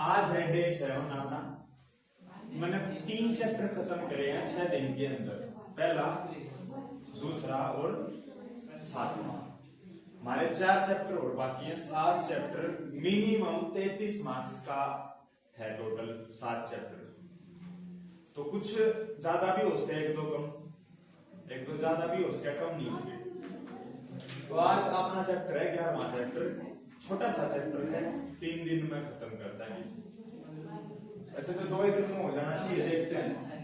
आज है डे 7 अपना। मैंने 3 चैप्टर खत्म करे हैं 6 दिन के अंदर, पहला, दूसरा और 7वां। हमारे 4 चैप्टर और बाकी है, 7 चैप्टर, मिनिमम 33 मार्क्स का है टोटल 7 चैप्टर। तो कुछ ज्यादा भी हो सकते हैं, 1-2 कम, 1-2 ज्यादा भी हो सकते हैं, कम नहीं होंगे। तो आज अपना चैप्टर है 11वां चैप्टर, छोटा सा चैप्टर है, 3 दिन में खत्म करता है। ऐसे तो 2 ही दिन में हो जाना चाहिए। देखते हैं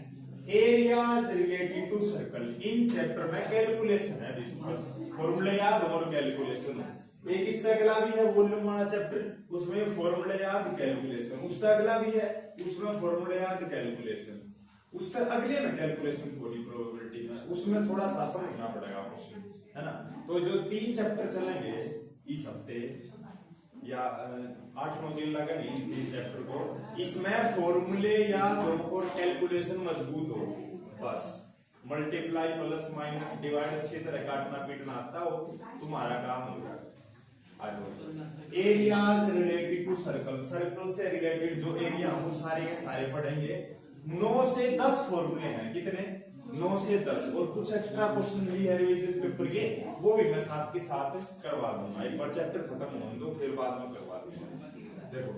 एरियाज रिलेटेड टू सर्कल। इन चैप्टर में कैलकुलेशन है, बस फॉर्मूले याद और कैलकुलेशन। एक इससे अगला भी है वॉल्यूम वाला चैप्टर, उसमें फॉर्मूले याद कैलकुलेशन। उससे अगला भी है, उसमें फॉर्मूले याद कैलकुलेशन। उससे अगले में कैलकुलेशन थोड़ी प्रोबेबिलिटी में, उसमें थोड़ा सा समझना पड़ेगा क्वेश्चन, है ना। तो जो 3 चैप्टर चलेंगे इस हफ्ते, या 8-9 दिन लगेंगे इन 3 चैप्टर को, इसमें फॉर्मूले याद और कैलकुलेशन मजबूत हो। बस मल्टीप्लाई प्लस माइनस डिवाइड अच्छी तरह काटना पीटना आता हो, तुम्हारा काम हो गया। Areas related to circle. Circle से रिलेटेड जो एरिया हो सारे के सारे पढ़ेंगे। 9 से 10 फॉर्मूले हैं, कितने? 9 से 10, और कुछ एक्स्ट्रा क्वेश्चन भी है रिवीजन पेपर के, वो भी मैं साथ के साथ करवा दूंगा। एक बार चैप्टर खत्म होने दो, फिर बाद में करवा दूंगा। देखो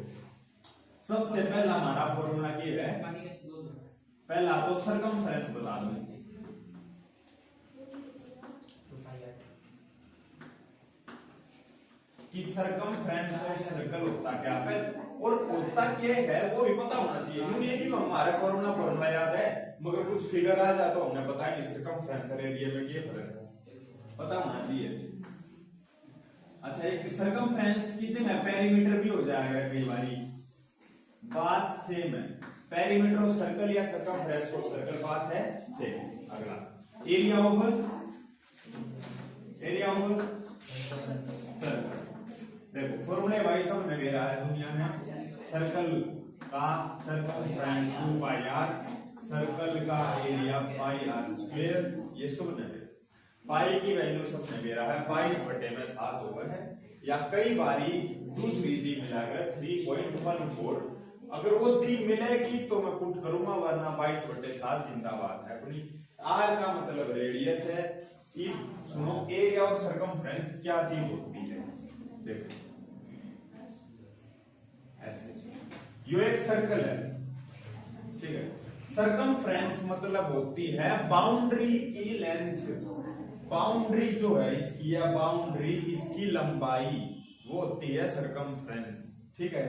सबसे पहला हमारा फॉर्मूला ये है, पहला तो सरकमफ्रेंस बता दूं कि सरकमफ्रेंस ऑफ सर्कल होता क्या है और होता क्या है वो भी पता होना चाहिए। यूं नहीं कि हमारे फॉर्मूला याद है मगर कुछ फिगर आ जाए तो हमने पता ही नहीं सरकमफ्रेंस और एरिया में क्या फर्क है, पता होना चाहिए। अच्छा, एक सरकमफ्रेंस की जगह पेरीमीटर भी हो जाएगा कई बारी, बात सेम है। पेरीमीटर ऑफ सर्कल या सरकमफ्रेंस ऑफ सर्कल बात है सेम। अगला एरिया ऑफ सर्कल। देखो फॉर्मूले भाई सब में दे रहा है दुनिया में। सर्कल का सरकमफ्रेंस 2πr, सर्कल का एरिया πr², ये सब ने पाई की वैल्यू सबने दे रहा है 22/7 ओवर है, या कई बारी दूसरी दी मिलाकर 3.14। अगर वो दी मिलेगी तो मैं पुट करूंगा, वरना 22/7 जिंदाबाद है अपनी। आर का मतलब रेडियस है। सुनो एरिया ऑफ सरकमफ्रेंस क्या चीज होती है, देखो ऐसे यो एक सर्कल है, ठीक है। सरकमफ्रेंस मतलब होती है बाउंड्री की लेंथ। बाउंड्री जो है इसकी, या बाउंड्री इसकी लंबाई, वो होती है सरकमफ्रेंस, ठीक है।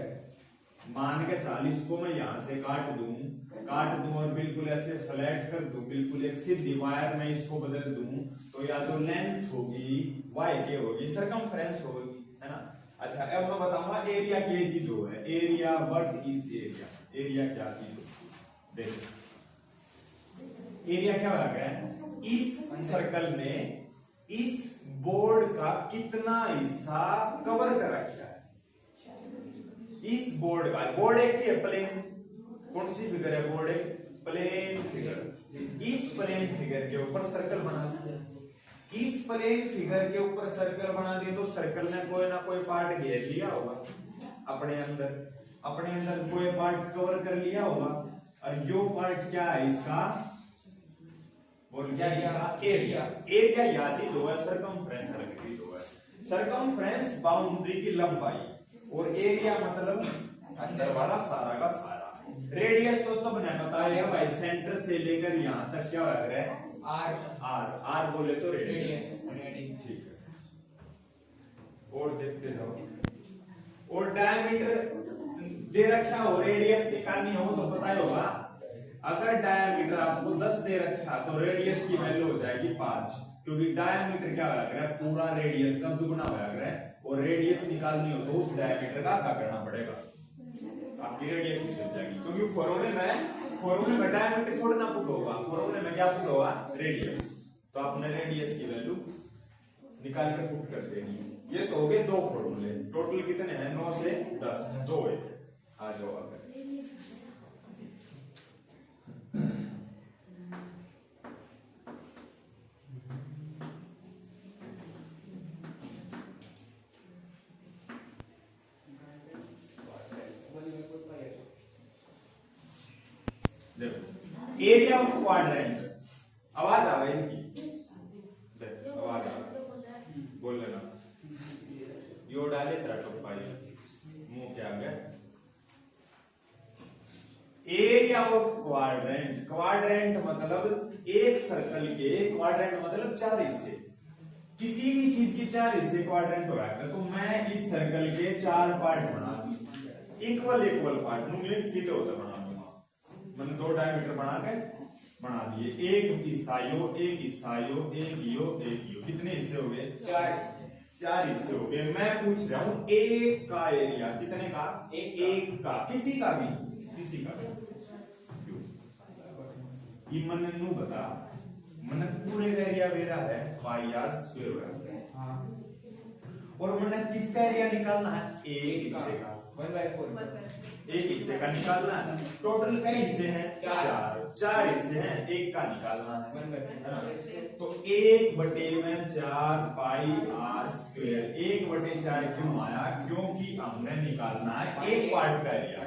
मान के 40 को मैं यहां से काट दूं और बिल्कुल ऐसे फ्लैट कर दूं, बिल्कुल एक सीधी वायर में इसको बदल दूं, तो या तो लेंथ होगी y के होगी, सरकमफ्रेंस होगी, है ना। अच्छा, अब मैं बताऊंगा एरिया क्या चीज जो है। Area, what is area? Area क्या चीज होती है, देखो एरिया क्या लग रहा है, इस सर्कल में इस बोर्ड का कितना हिस्सा कवर कर रखा है। इस बोर्ड का, बोर्ड एक ही है प्लेन, कौन सी फिगर है, बोर्ड एक प्लेन फिगर। इस प्लेन फिगर के ऊपर सर्कल बना दिया, इस प्लेन फिगर के ऊपर सर्कल बना दिया, तो सर्कल ने कोई ना कोई पार्ट घेर लिया होगा अपने अंदर कोई पार्ट कवर कर लिया होगा, और यो पार्ट क्या है इसका, बोल क्या इसका एरिया। एरिया या चीज होगा, सरकमफ्रेंस अलग चीज होगा। सरकमफ्रेंस बाउंड्री की लंबाई, और एरिया मतलब अंदर वाला सारा का सारा। रेडियस तो सबने पता है भाई, सेंटर से लेकर यहां तक क्या लग रहा है, आर बोले तो रेडियस, ठीक है। और देखते जाओ, और डायमीटर दे रखा हो, रेडियस निकालनी हो तो पता ही होगा। अगर डायमीटर आपको 10 दे रखा तो रेडियस की वैल्यू हो जाएगी 5, क्योंकि डायमीटर क्या लग रहा है, पूरा रेडियस का दुगना लग रहा है, और रेडियस निकालनी हो तो उस डायमीटर का आधा करना पड़ेगा, आपकी रेडियस निकल जाएगी। क्योंकि फॉर्मूले में डायमीटर थोड़ा ना पुट होगा, फॉर्मूले में क्या पुट होगा, रेडियस। तो आपने रेडियस की वैल्यू निकाल के पुट कर देनी है। ये तो हो गए 2 फॉर्मूले, टोटल कितने हैं, 9 से 10, 2 है। आ जाओ अगर देखो एरिया ऑफ क्वाड्रेंट, आवाज आ गई इनकी, आवाज आ गई, बोल लेना यो डाले तेरा टप्पा मुंह क्या आ गया। एरिया ऑफ क्वाड्रेंट, क्वाड्रेंट मतलब एक सर्कल के, क्वाड्रेंट मतलब चार हिस्से, किसी भी चीज के चार हिस्से क्वाड्रेंट हो रहा है। तो मैं इस सर्कल के चार पार्ट बना दूं, इक्वल इक्वल पार्ट मुझे कितने होता बना दूंगा, मैंने दो डायमीटर बना के बना दिए, एक हिस्सा यो, एक हिस्सा यो, एक यो, कितने हिस्से हो गए, चार हिस्से हो गए। मैं पूछ रहा हूं एक का एरिया, कितने का, एक का, किसी का भी, किसी का भी, ये मन नू बता, मन पूरे का एरिया मेरा है पाई आर स्क्वायर है, और मन किसका एरिया निकालना है, एक हिस्से का, 1/4, एक हिस्से का निकालना है। टोटल कई हिस्से हैं, चार हिस्से हैं, एक का निकालना है। तो 1/4 पाई आर स्क्वायर, 1/4 क्यों आया, क्योंकि हमने निकालना है एक पार्ट का एरिया,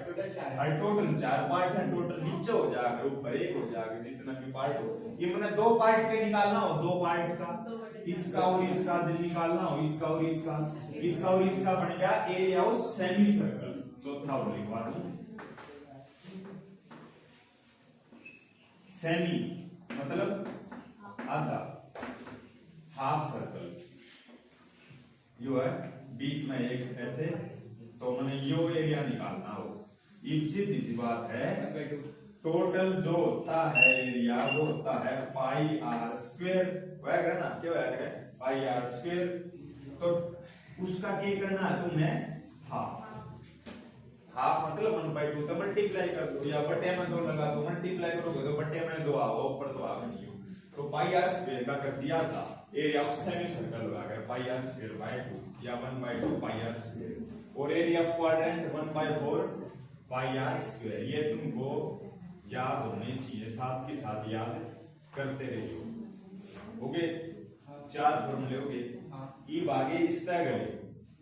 और टोटल 4 पार्ट है, टोटल नीचे हो जाएगा ऊपर एक हो जाएगा, जितना भी पार्ट हो, ये मैंने 2 पार्ट के निकालना हो, 2 पार्ट का, इसका और इसका निकालना हो, इसका और इसका, इसका और इसका बन गया एरिया ऑफ सेमी सर्कल। चौथा और लिखवा दूं, सेमी मतलब आधा, हाफ सर्कल, यो है बीच में एक ऐसे, तो मैंने यो एरिया निकालना हो, सीधी सी बात है, टोटल जो होता है एरिया वो होता है पाई आर स्क्वायर, वह ना क्या है पाई आर स्क्वायर, तो उसका क्या करना है तुमने, हाफ, हाफ मतलब 1/2 तो मल्टीप्लाई कर दो, या बटे में 2 लगा दो, मल्टीप्लाई करोगे तो बटे में 2 आओ, ऊपर 2 आ नहीं हो, तो पाई आर स्क्वायर का कर दिया था एरिया ऑफ सेमी सर्कल लगा कर पाई आर स्क्वायर बाय 2 या 1/2 पाई आर स्क्वायर, और area of quadrant 1/4 pi r square. ये तुमको याद होने चाहिए, साथ के साथ याद करते रहिए। हो गए 4 फॉर्मूले हो गए, ई आगे इससे गए,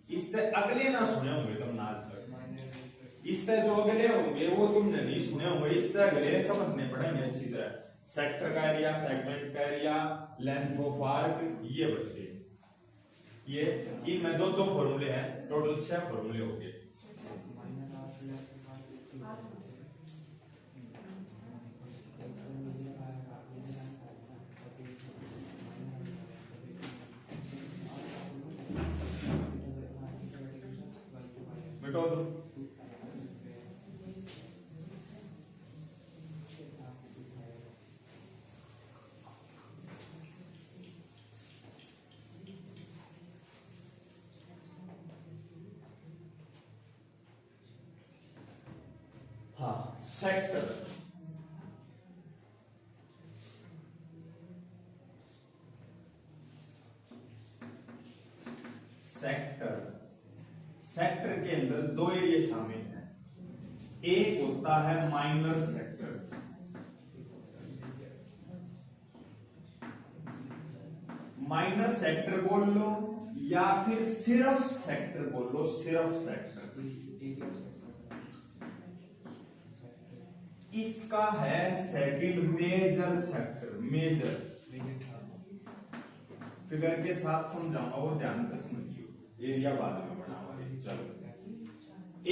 इससे अगले ना सुने होंगे तुम आज तक, इससे जो अगले होंगे वो तुमने नहीं सुने होंगे, इससे अगले समझने पड़ेंगे अच्छी तरह, सेक्टर का एरिया, सेगमेंट का एरिया, लेंथ ऑफ आर्क, ये बच गए, ये इनमें 2 फॉर्मूले हैं, टोटल 6 फॉर्मूले हो गए। मिटा दो, हाँ सेक्टर, सेक्टर, सेक्टर के अंदर 2 एरिया शामिल हैं, एक होता है माइनर सेक्टर, माइनर सेक्टर बोल लो या फिर सिर्फ सेक्टर बोल लो, सिर्फ सेक्टर, इसका है second major sector, major figure के साथ समझाऊंगा, वो ध्यान से समझियो, एरिया बाद में बनाऊंगा। चलो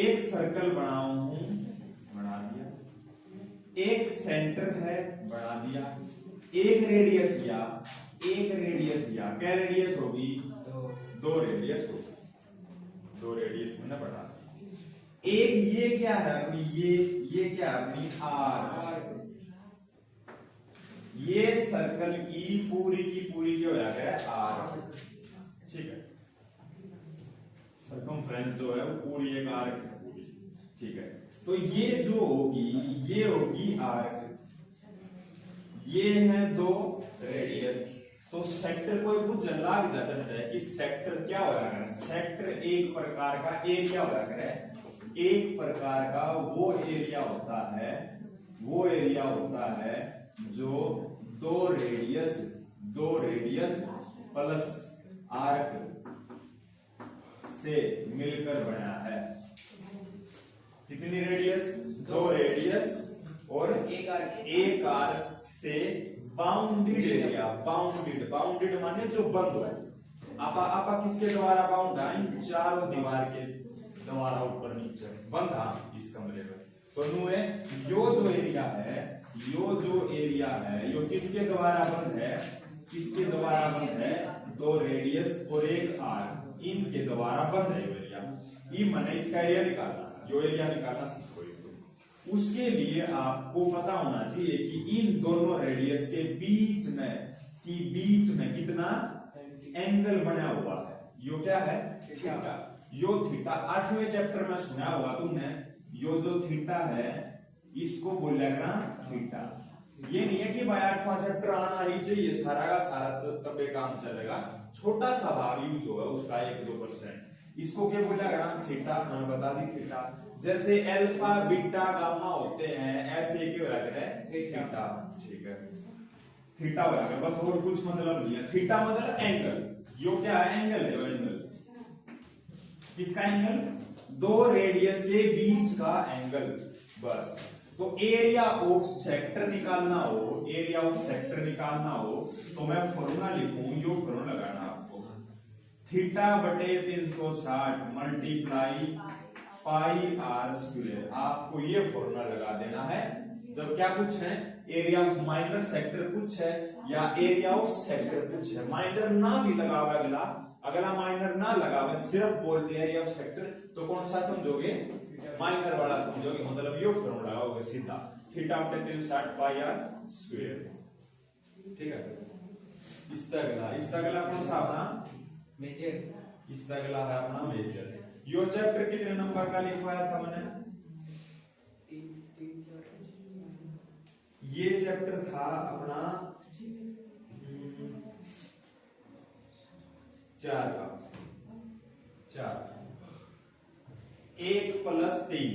एक सर्कल बनाऊं हूं, बना दिया, एक सेंटर है बना दिया, एक रेडियस या क्या रेडियस होगी, 2 रेडियस होगी, 2 रेडियस मैंने बना दिया। एक ये क्या है अपनी, ये क्या है अपनी आर, ये सर्कल की पूरी क्या हो जाएगा आर, ठीक है, सर्कमफ्रेंस जो है वो पूरी एक आर्क है पूरी, ठीक है। तो ये जो होगी ये होगी आर्क, ये है 2 रेडियस, तो सेक्टर को कुछ लाग जाता है कि सेक्टर क्या हो रहा है, सेक्टर एक प्रकार का एरिया हो रहा है, एक प्रकार का वो एरिया होता है जो 2 रेडियस प्लस आर्क से मिलकर बना है। कितनी रेडियस, 2 रेडियस और एक आर्क से बाउंडेड एरिया। बाउंडेड माने जो बंद है। आपा किसके द्वारा बाउंड है? इन चारों दीवार के द्वारा ऊपर नीचे बंधा इस कमरे में। तो नु है यो जो एरिया है यो किसके द्वारा बंद है? किसके द्वारा बंद है? दो रेडियस और एक आर्क, इनके द्वारा बंद है यो एरिया। ये मैंने इसका एरिया निकालना, जो एरिया निकालना सीखो। उसके लिए आपको पता होना चाहिए कि इन दोनों रेडियस के बीच में कितना एंगल बना हुआ है। यो क्या है? थीटा। यो थीटा 8वें चैप्टर में सुना होगा तुमने। यो जो थीटा है इसको बोलेगा थीटा। ये नहीं है कि भाई 8वां चैप्टर आना ही चाहिए सारा का सारा तब काम चलेगा। छोटा सा भाग यूज होगा उसका 1-2%। इसको क्या बोलेगा? थीटा। मैंने बता दी थीटा। जैसे अल्फा बीटा गामा होते हैं ऐसे क्यों लग रहा है? थीटा। ठीक है, थीटा हो जाएगा बस, और कुछ मतलब नहीं है। थीटा मतलब एंगल। यो क्या है? एंगल है। एंगल किसका एंगल? दो रेडियस के बीच का एंगल बस। तो एरिया ऑफ सेक्टर निकालना हो तो मैं फॉर्मूला लिखूं, यो फॉर्मूला लगाना आपको। थीटा बटे 360 मल्टीप्लाई पाई आर स्क्वायर। आपको ये फॉर्मूला लगा देना है जब क्या कुछ है? एरिया ऑफ माइनर सेक्टर कुछ है या एरिया ऑफ सेक्टर कुछ है। माइनर ना भी लगावा अगला माइनर ना लगावा, सिर्फ बोलते एरिया ऑफ सेक्टर, तो कौन सा समझोगे? माइनर वाला समझोगे। मतलब यो फॉर्मूला लगाओगे सीधा, थीटा बटे 360 पाई आर स्क्वायर। ठीक है। इसका अगला कौन सा अपना? मेजर। इसका अगला है अपना मेजर। यो चैप्टर कितने नंबर का लिखवाया था मैंने? ये चैप्टर था अपना 4 का। 1+3।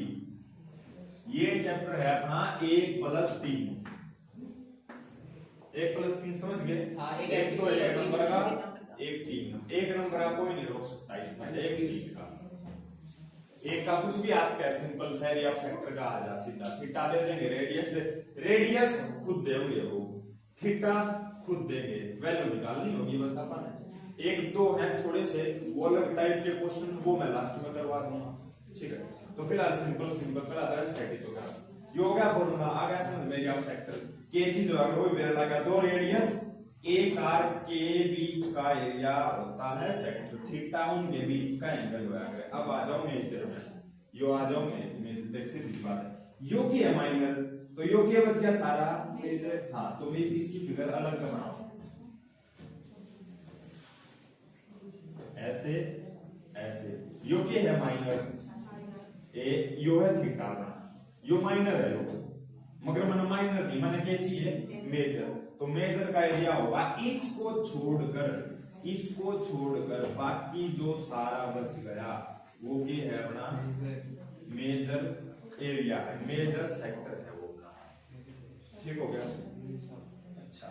ये चैप्टर है अपना 1+3। 1+3 समझ गए? एक तो 1 नंबर का, 1 नंबर का कोई नहीं रोक सकता इसमें। 1 का एक का कुछ भी आज का सिंपल सा एरिया ऑफ सेक्टर का आ जा सीधा। थीटा दे देंगे, रेडियस खुद देंगे, वो थीटा खुद देंगे, वैल्यू निकालनी होगी बस अपन। 1-2 है थोड़े से वो अलग टाइप के क्वेश्चन, वो मैं लास्ट में करवा दूंगा। ठीक है, तो फिलहाल सिंपल पहला था स्टैटिक यो क्या फॉर्मूला आ गया समझ में? एरिया ऑफ सेक्टर के चीज होगा वो मेरा लगा, दो रेडियस एक आर्क के बीच का एरिया होता है सेक्टर। थीटा उनके बीच का एंगल होगा। अब आ जाओ मेजर में, यो आ जाओ मेजर। देख सीधी बात है, यो की है माइनर, तो यो के बच गया सारा मेजर। हाँ, तो मैं इसकी फिगर अलग बनाओ, ऐसे ऐसे। यो के है माइनर, यो है थीटा, यो माइनर है यो, मगर मैंने माइनर नहीं, मैंने क्या चाहिए? मेजर। तो मेजर का एरिया होगा इसको छोड़कर बाकी जो सारा बच गया वो क्या है अपना? मेजर एरिया है, मेजर सेक्टर है वो अपना। ठीक हो गया? अच्छा,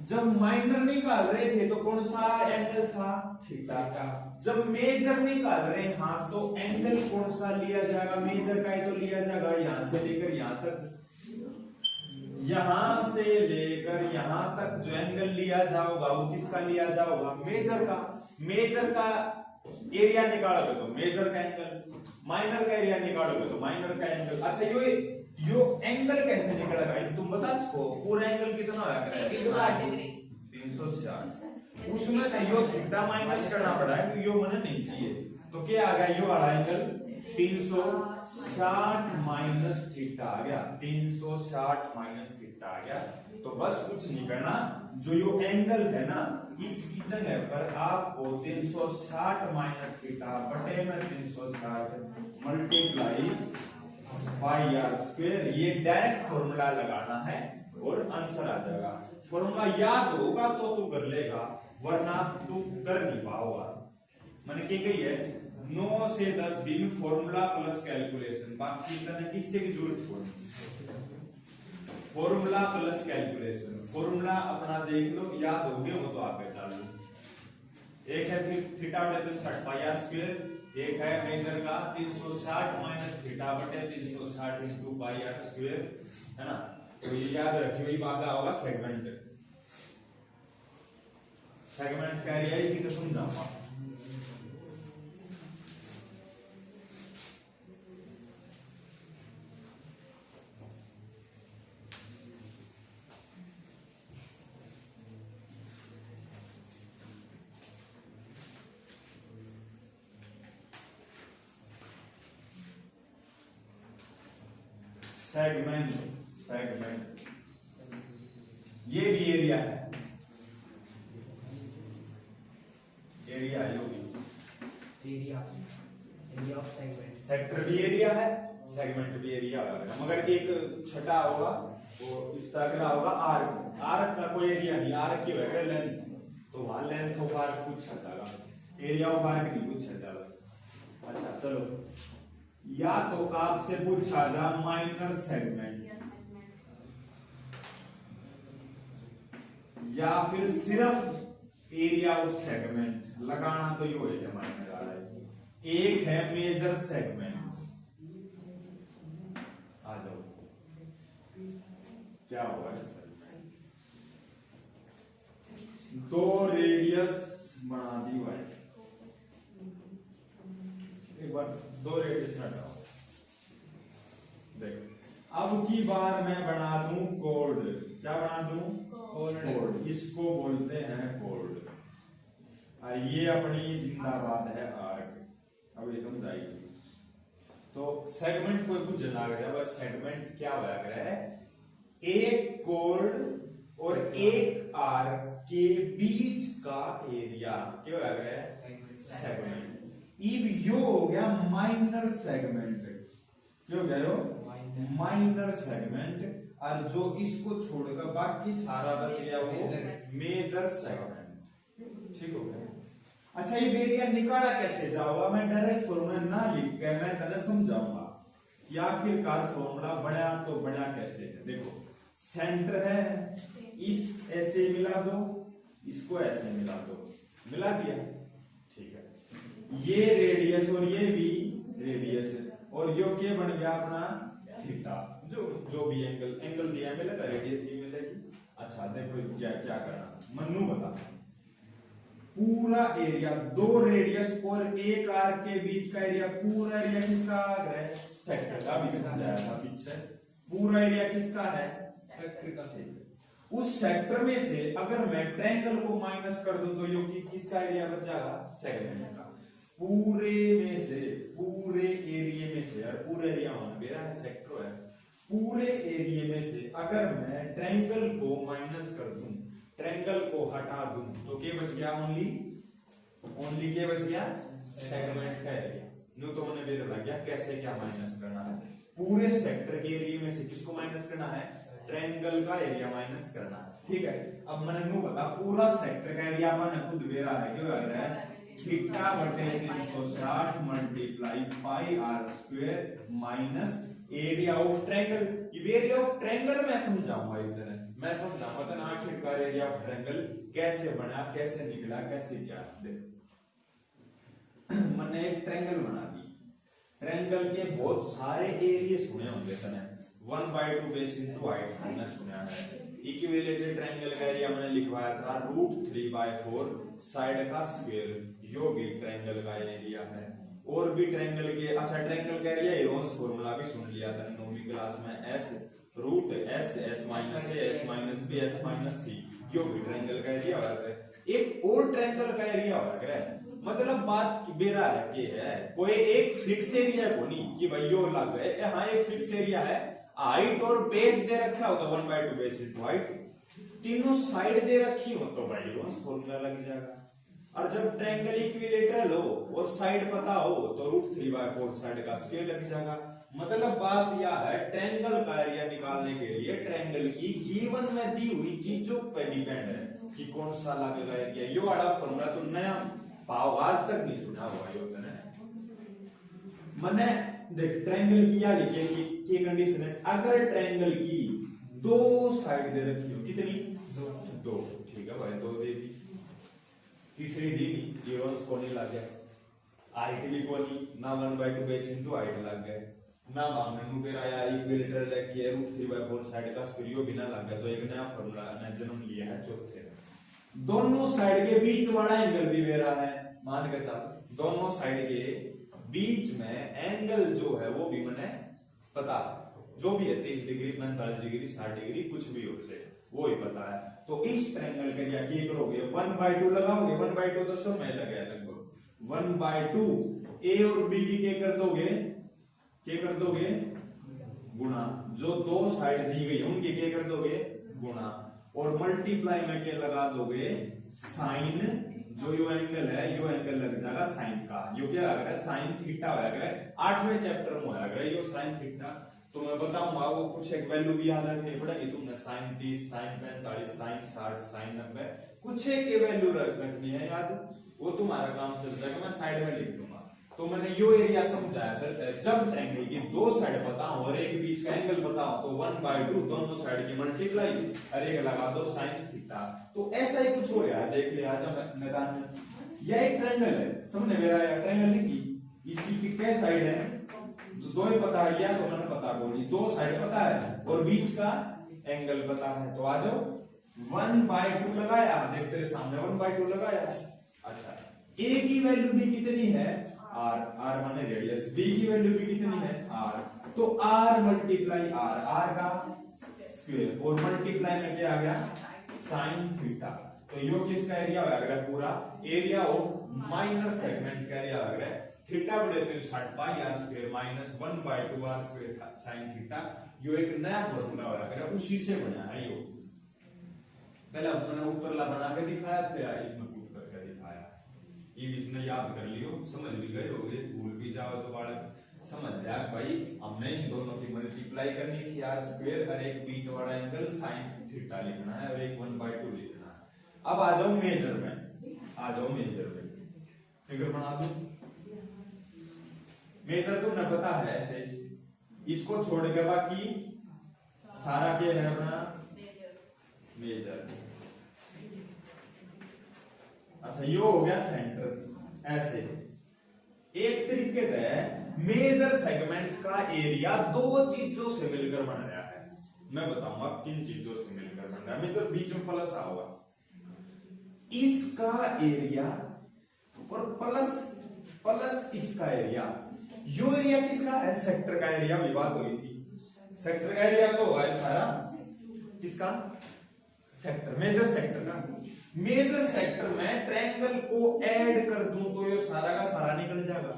जब माइनर निकाल रहे थे तो कौन सा एंगल था? थीटा का। जब मेजर निकाल रहे हैं हाँ, तो एंगल कौन सा लिया जाएगा? मेजर का ही तो लिया जाएगा। यहां से लेकर यहां तक, यहां से लेकर यहां तक जो एंगल लिया जाएगा वो किसका लिया जाएगा? मेजर का। मेजर का एरिया निकालोगे तो मेजर का एंगल, माइनर का एरिया निकालोगे तो माइनर का एंगल। अच्छा, यो एंगल कैसे निकलेगा तुम बता सको? पूरा एंगल कितना होगा? 360। उसमें ना यो थीटा माइनस करना पड़ा है, तो यो मैंने नहीं चाहिए, तो क्या आ गया? यो आ रहा एंगल 360 माइनस थीटा आ गया। 360 माइनस थीटा आ गया। तो बस कुछ नहीं करना, जो यो एंगल है ना इसकी जगह पर आपको 360 माइनस थीटा बटे में 360 मल्टीप्लाई पाई आर स्क्वायर, ये डायरेक्ट फॉर्मूला लगाना है और आंसर आ जाएगा। फॉर्मूला याद होगा तो तू कर लेगा, वरना तू कर नहीं पाओगा। मैंने क्या कही है? 9 से 10 दिन फॉर्मूला प्लस कैलकुलेशन, बाकी इतना किससे की जरूरत थोड़ी। फॉर्मूला प्लस कैलकुलेशन, फॉर्मूला अपना देख लो, याद हो गए वो तो आगे चालू। एक है थीटा बटे 360 पाई आर स्क्वायर, एक है मेजर का 360 माइनस थीटा बटे 360 इंटू पाई आर स्क्वायर, है ना। तो ये याद रखियो, ये भागा होगा सेगमेंट। सेगमेंट का एरिया इसी को समझाऊंगा। सेगमेंट, सेगमेंट ये भी एरिया है, एरिया यो भी area, area of segment. Sector भी एरिया है, सेगमेंट भी एरिया है, मगर एक छठा होगा वो इस तरह का होगा आर्क। आर्क का कोई एरिया नहीं, आर्क की वजह लेंथ, तो वहां लेंथ ऑफ आर्क पूछा था, एरिया ऑफ आर्क नहीं पूछा था। अच्छा चलो, या तो आपसे पूछा जा माइनर सेगमेंट, या फिर सिर्फ एरिया ऑफ सेगमेंट लगाना, तो यो है माइनर वाला है। एक है मेजर सेगमेंट, आ जाओ क्या होगा सेगमेंट, दो रेडियस बना दी हुआ है, एक बार दो रेडियस हटाओ। देखो अब की बार मैं बना दूं कोड, क्या बना दूं? कोड। इसको बोलते हैं कोड, और ये अपनी जिंदाबाद है आर्क। अब ये समझाइए। तो सेगमेंट कोई कुछ ना गया, बस सेगमेंट क्या होया है, एक कोड और एक आर्क के बीच का एरिया क्या होया है, सेगमेंट। इब यो हो गया माइनर सेगमेंट, क्यों गया यो माइनर सेगमेंट, और जो इसको छोड़कर बाकी सारा बच गया वो मेजर सेगमेंट। ठीक हो गया। अच्छा ये एरिया निकाला कैसे जाओगा, मैं डायरेक्ट फॉर्मूला ना लिख के मैं तने समझाऊंगा कि आखिरकार फॉर्मूला बना तो बना कैसे है। देखो सेंटर है, इस ऐसे मिला दो, इसको ऐसे मिला दो, मिला दिया, ठीक है। ये रेडियस और ये भी रेडियस है, और यो क्या बन गया अपना थीटा, जो भी एंगल दिया मिलेगा, रेडियस भी मिलेगी। अच्छा देखो क्या क्या करना, मन्नू बता। पूरा एरिया, दो रेडियस और एक आर्क के बीच का एरिया, पूरा एरिया किसका है, सेक्टर का, भी समझाया था पीछे। पूरा एरिया किसका है, सेक्टर का। उस सेक्टर में से अगर मैं ट्रायंगल को माइनस कर दूं तो यो किसका एरिया बच जाएगा, सेगमेंट का। पूरे में से, पूरे एरिया में से, और पूरे एरिया में मेरा है सेक्टर है, पूरे एरिया में से अगर मैं ट्रायंगल को माइनस कर दूं, ट्रायंगल को हटा दूं, तो क्या बच गया, ओनली क्या बच गया, सेगमेंट का एरिया। न्यू तो मैंने मेरे लग गया कैसे क्या माइनस करना है, पूरे सेक्टर के एरिया में से किसको माइनस करना है, ट्रायंगल का एरिया माइनस करना है। ठीक है, अब मैंने न्यू बता पूरा सेक्टर का एरिया अपन खुद बेरा है, क्यों आ रहा है, थीटा बटे 360 multiply pi r square minus area of triangle. ये एरिया ऑफ ट्रायंगल मैं समझाऊंगा इधर, मैं समझाऊंगा तो आखिरकार एरिया ऑफ ट्रायंगल कैसे बना, कैसे निकला, कैसे क्या। देख मैंने एक ट्रायंगल बना दी, ट्रायंगल के बहुत सारे एरिया सुने होंगे तने, 1/2 बेस इनटू हाइट हमने सुना है। इक्विलेटरल ट्रायंगल का एरिया मैंने लिखवाया था √3/4 साइड का स्क्वायर, यो भी ट्रायंगल का एरिया है। और भी ट्रायंगल के, अच्छा ट्रायंगल का एरिया हेरोन्स फार्मूला भी सुन लिया था 9वीं क्लास में, s √s s minus a s minus b s minus c, यो भी ट्रायंगल का एरिया है। एक और ट्रायंगल का एरिया है, मतलब बात बेरा है कि है कोई एक फिक्स एरिया को नहीं कि भाई यो लग है, हाँ एक फिक्स एरिया है, हाइट और बेस दे रखा हो तो 1/2 बेस इनटू हाइट, तीनों साइड दे रखी हो तो भाई हेरोन्स फार्मूला लग जाएगा। और जब ट्रायंगल इक्विलेटरल हो और साइड पता हो तो √3/4 साइड का स्क्वायर लग जाएगा। मतलब बात यह है ट्रायंगल का एरिया निकालने के लिए ट्रायंगल की गिवन में दी हुई चीजों पर डिपेंड है कि कौन सा लगेगा एरिया। यो वाला फॉर्मूला तो नया पाव आज तक नहीं सुना हुआ यो तने। मैंने देख ट्रायंगल की क्या लिखी की कंडीशन है, अगर ट्रायंगल की दो साइड दे रखी हो, कितनी, दो, ठीक है भाई, दो दे दी, तीसरी दी हेरोन्स को नहीं लग गया, हाइट भी को नहीं ना, 1/2 बेस इनटू हाइट लग गए, ना भावना नु पेरा या इक्विलेटरल लेके √3/4 साइड का स्क्वायर बिना लगा तो एक नया फार्मूला ने जन्म लिया है चौथे। दोनों साइड के बीच वाला एंगल भी मेरा है, मान के चल दोनों साइड के बीच में एंगल जो है वो भी मैंने पता है, जो भी है 30 डिग्री 45 डिग्री 60 डिग्री कुछ भी हो जाए वो ही पता है। तो इस ट्रायंगल का क्या करोगे 1/2 लगाओगे, 1/2 तो सब में लगा है लगभग 1/2 ए और बी की क्या कर दोगे गुणा, जो दो साइड दी गई उनकी क्या कर दोगे गुणा, और मल्टीप्लाई में क्या लगा दोगे साइन, जो यो एंगल है यो एंगल लग जाएगा साइन का, यो क्या लग रहा है साइन थीटा होया करे 8वें चैप्टर में होया करे यो साइन थीटा। तो मैं बताऊंगा वो कुछ एक वैल्यू भी याद रखनी पड़ेगी तुमने, साइन 30 साइन 45 साइन 60 साइन 90 कुछ एक वैल्यू रखनी है याद, वो तुम्हारा काम चल जाएगा, मैं साइड में लिख दूंगा। तो मैंने यो एरिया समझाया था, जब ट्रायंगल की दो साइड बताऊं और एक बीच का एंगल बताऊं तो 1/2 दोनों साइड की मल्टीप्लाई और एक लगा दो साइन थीटा। तो ऐसा ही कुछ हो रहा है, देख लिया जब मैदान में यह एक ट्रायंगल है, समझने मेरा ट्रायंगल लिखी, इसकी कितने साइड है दो ही पता है, या तो मैंने पता बोली दो साइड पता है और बीच का एंगल पता है। तो आ जाओ 1/2 लगाया, देख तेरे सामने 1/2 लगाया। अच्छा ए की वैल्यू भी कितनी है r, r माने रेडियस, b की वैल्यू भी कितनी है r, तो r मल्टीप्लाई r का स्क्वायर और मल्टीप्लाई में क्या आ गया साइन थीटा। तो यो किसका एरिया हो गया पूरा एरिया ऑफ माइनर सेगमेंट का एरिया हो गया थीटा बड़े 360 pi r square minus 1/2 r square sine theta. यो एक नया फार्मूला हो गया उसी से बना है यो, पहले हमने ऊपर ला बना के दिखाया फिर इसमें पुट करके दिखाया, ये इसने याद कर लियो, समझ भी गए होगे, भूल भी जाओ तो बालक समझ जाए भाई हमने इन दोनों की मल्टीप्लाई करनी थी r स्क्वायर और एक बीच वाला एंगल साइन थीटा लिखना है और एक 1/2 लिखना है। अब आ जाओ मेजरमेंट, फिगर बना दो। मेजर तो न पता है ऐसे, इसको छोड़ के बाकी सारा क्या है अपना मेजर। अच्छा यो हो गया सेंटर, ऐसे एक तरीके से मेजर सेगमेंट का एरिया दो चीजों से मिलकर बन रहा है, मैं बताऊंगा किन चीजों से मिलकर बन रहा है। मतलब बीच में प्लस आ हुआ, इसका एरिया और प्लस इसका एरिया, यो एरिया किसका है सेक्टर का एरिया, भी बात हुई थी, सेक्टर का एरिया तो होगा सारा किसका सेक्टर, मेजर सेक्टर का। मेजर सेक्टर में ट्रायंगल को ऐड कर दूं तो ये सारा का सारा निकल जाएगा,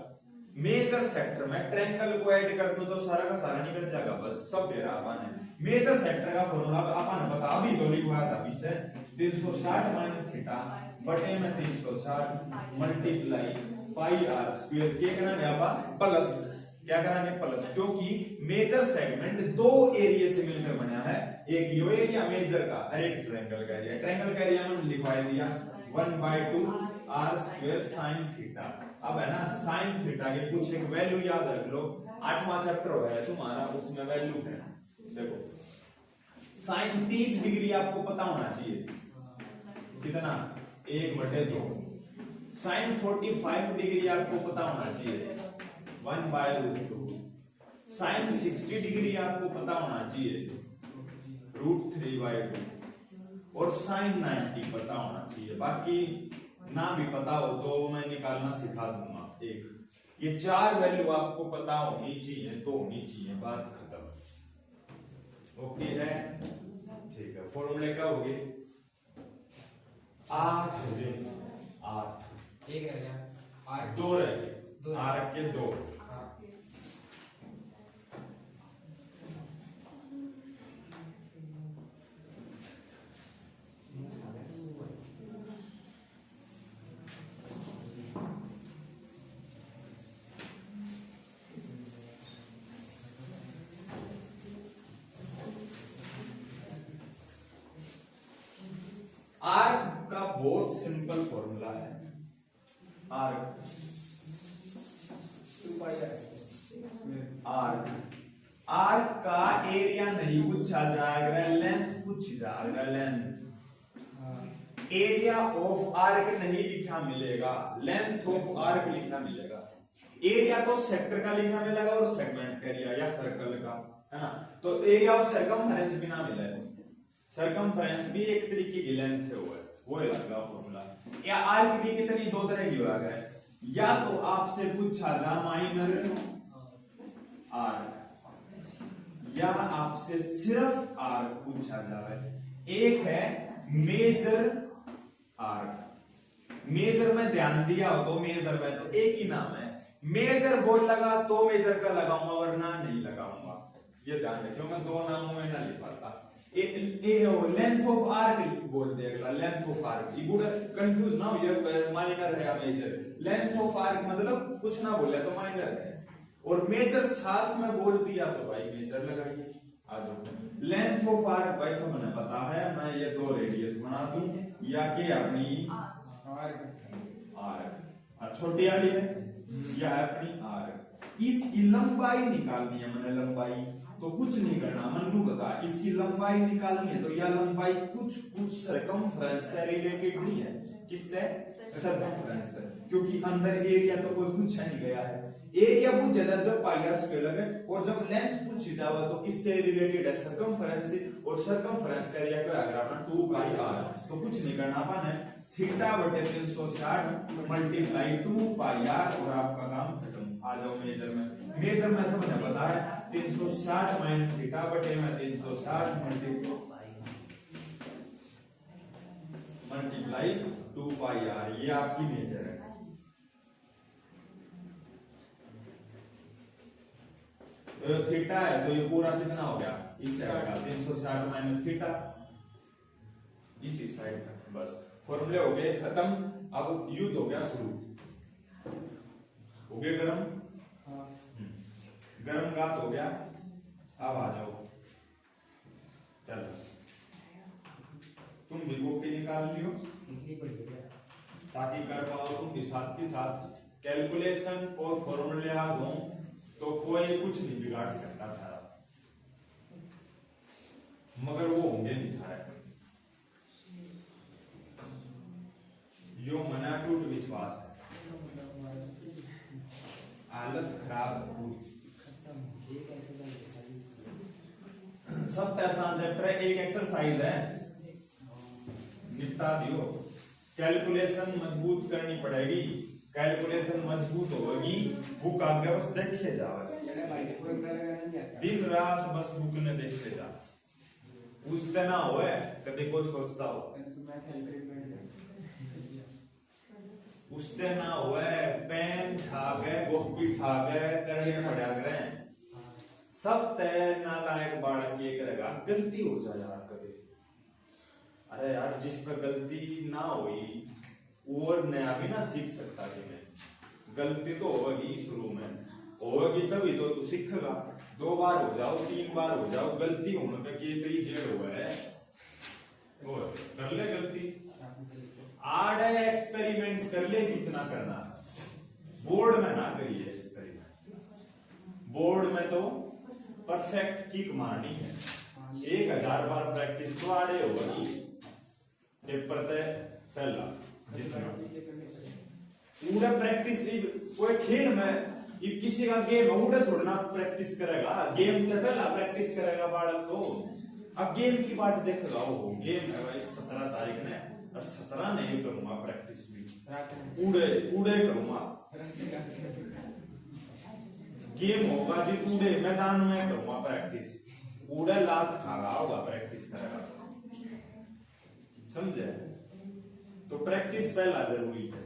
मेजर सेक्टर में ट्रायंगल को ऐड कर दूं तो सारा का सारा निकल जाएगा, बस सब बेरा अपन है। मेजर सेक्टर का फॉर्मूला अपन बता भी तो लिखवाया था पीछे 360 माइनस थीटा बटे में 360 मल्टीप्लाई पाई r स्क्वायर के कराने अपन प्लस, क्या कराने प्लस, क्योंकि मेजर सेगमेंट दो एरिया से मिलकर बना है, एक यो एरिया मेजर का और एक ट्रायंगल का एरिया। ट्रायंगल का एरिया मैंने लिखवा दिया 1/2 r स्क्वायर साइन थीटा। अब है ना साइन थीटा के कुछ एक वैल्यू याद रख लो, 8वां चैप्टर है तुम्हारा उसमें वैल्यू है, देखो साइन 30 डिग्री आपको पता होना चाहिए कितना 1/2, साइन 45 डिग्री आपको पता होना चाहिए 1/√2, साइन 60 डिग्री आपको पता होना चाहिए √3/2 और साइन 90 पता होना चाहिए, बाकी ना भी पता हो तो मैं निकालना सिखा दूंगा। एक ये चार वैल्यू आपको पता होनी चाहिए तो होनी चाहिए, बात खत्म। ओके है, ठीक है। फॉर्मूले क्या होगे 8 एक रह गया 8 2 रह गए, r के 2 आर्क का बहुत सिंपल फॉर्मूला है, आर्क आर्क का एरिया नहीं पूछा जाएगा, लेंथ पूछी जाएगा, लेंथ। एरिया ऑफ आर्क नहीं लिखा मिलेगा, लेंथ ऑफ आर्क लिखा मिलेगा। एरिया तो सेक्टर का लिखा मिलेगा और सेगमेंट का एरिया या सर्कल का, है ना। तो एरिया ऑफ सर्कमफेरेंस भी ना मिले, सर्कमफेरेंस भी एक तरीके की लेंथ है, वो लगेगा फॉर्मूला। या आर्क भी कितनी दो तरह की हुआ है, या तो आपसे पूछा जा माइनर आर्क, या आपसे सिर्फ आर्क पूछा जाए। एक है मेजर आर्क, मेजर में ध्यान दिया हो तो मेजर में तो एक ही नाम है, मेजर बोल लगा तो मेजर का लगाऊंगा वरना नहीं लगाऊंगा, ये ध्यान रखियो, मैं दो नामों में ना लिखवाता। लेंथ ऑफ आर्क बोल दे अगला, लेंथ ऑफ आर्क, ये पूरा कंफ्यूज ना हो, ये माइनर है या मेजर। लेंथ ऑफ आर्क मतलब कुछ ना बोले तो माइनर है, और मेजर साथ में बोल दिया तो भाई मेजर लगाइए। आ जाओ, लेंथ ऑफ आर्क भाई सब मुझे पता है, मैं ये दो रेडियस बना दूं, या के अपनी आर्क छोटी वाली है, या अपनी आर्क। इसकी लंबाई निकालनी है, मैंने लंबाई तो कुछ नहीं करना, मन्नू बता, इसकी लंबाई निकालनी है तो यह लंबाई कुछ सर्कमफ्रेंस से रिलेटेड नहीं है, किससे? सर्कमफ्रेंस से, क्योंकि अंदर एरिया तो कोई पूछा नहीं गया है। एरिया पूछा जाए जब पाई आर स्क्वायर लगे, और जब लेंथ पूछी जाए तो किससे रिलेटेड है? सर्कमफ्रेंस से, और सर्कमफ्रेंस का एरिया को अगर अपना 2 पाई आर, तो कुछ नहीं करना अपन है, थीटा बटे 360 मल्टीप्लाई 2 पाई आर, और आपका काम खत्म। आ जाओ मेजर में, मेजर में सब मुझे पता है, 360 माइनस थीटा बटे में 360 मल्टीप्लाई 2 पाई आर, ये आपकी मेजर है। तो थीटा है तो ये पूरा कितना हो गया, इस साइड का 360 माइनस थीटा, इसी साइड का, बस फॉर्मूले हो गए खत्म। अब युद्ध हो गया शुरू, हो गया गरम, गरम गात हो गया। अब आ जाओ, चलो तुम भी कॉपी निकाल लियो ताकि कर पाओ तुम भी साथ के साथ। कैलकुलेशन और फॉर्मूले याद हो तो कोई कुछ नहीं बिगाड़ सकता था, मगर वो होंगे नहीं था, यो मना टूट विश्वास है, हालत खराब है पूरी। सब आसान चैप्टर है, एक एक्सरसाइज है, निपटा दियो। कैलकुलेशन मजबूत करनी पड़ेगी, कैलकुलेशन मजबूत होगी, बुक आगे बस देखे जाओ, दिन रात बस बुक ने देखते जा, उससे ना हो कभी कोई सोचता हो, उससे ना हो पेन ठा गए कॉपी ठा गए करने पड़ा करें, सब तय नालायक बालक ये करेगा, गलती हो जाए यार कभी, अरे यार जिस पर गलती ना हुई और नया भी ना सीख सकता कि मैं, गलती तो होगी शुरू में, होगी तभी तो तू सीखेगा। 2 बार हो जाओ 3 बार हो जाओ, गलती होने पे कि तेरी जेड़ हुआ है, और कर ले गलती, आड़ एक्सपेरिमेंट्स कर ले जितना करना, बोर्ड में ना करिए एक्सपेरिमेंट, बोर्ड में तो परफेक्ट किक मारनी है, 1000 बार प्रैक्टिस तो आड़े होगी, पेपर तय पहला जितना पूरा प्रैक्टिस, कोई खेल में किसी का गेम उड़ा थोड़ा प्रैक्टिस करेगा, गेम तो पहला प्रैक्टिस करेगा बालक तो, अब गेम की बात देखेगा, वो गेम है भाई 17 तारीख ने, और 17 नहीं करूंगा प्रैक्टिस भी, पूरे करूंगा, गेम होगा जी पूरे मैदान में करूंगा प्रैक्टिस, पूरा लात खागा होगा प्रैक्टिस करेगा, समझे? तो प्रैक्टिस पहला जरूरी है,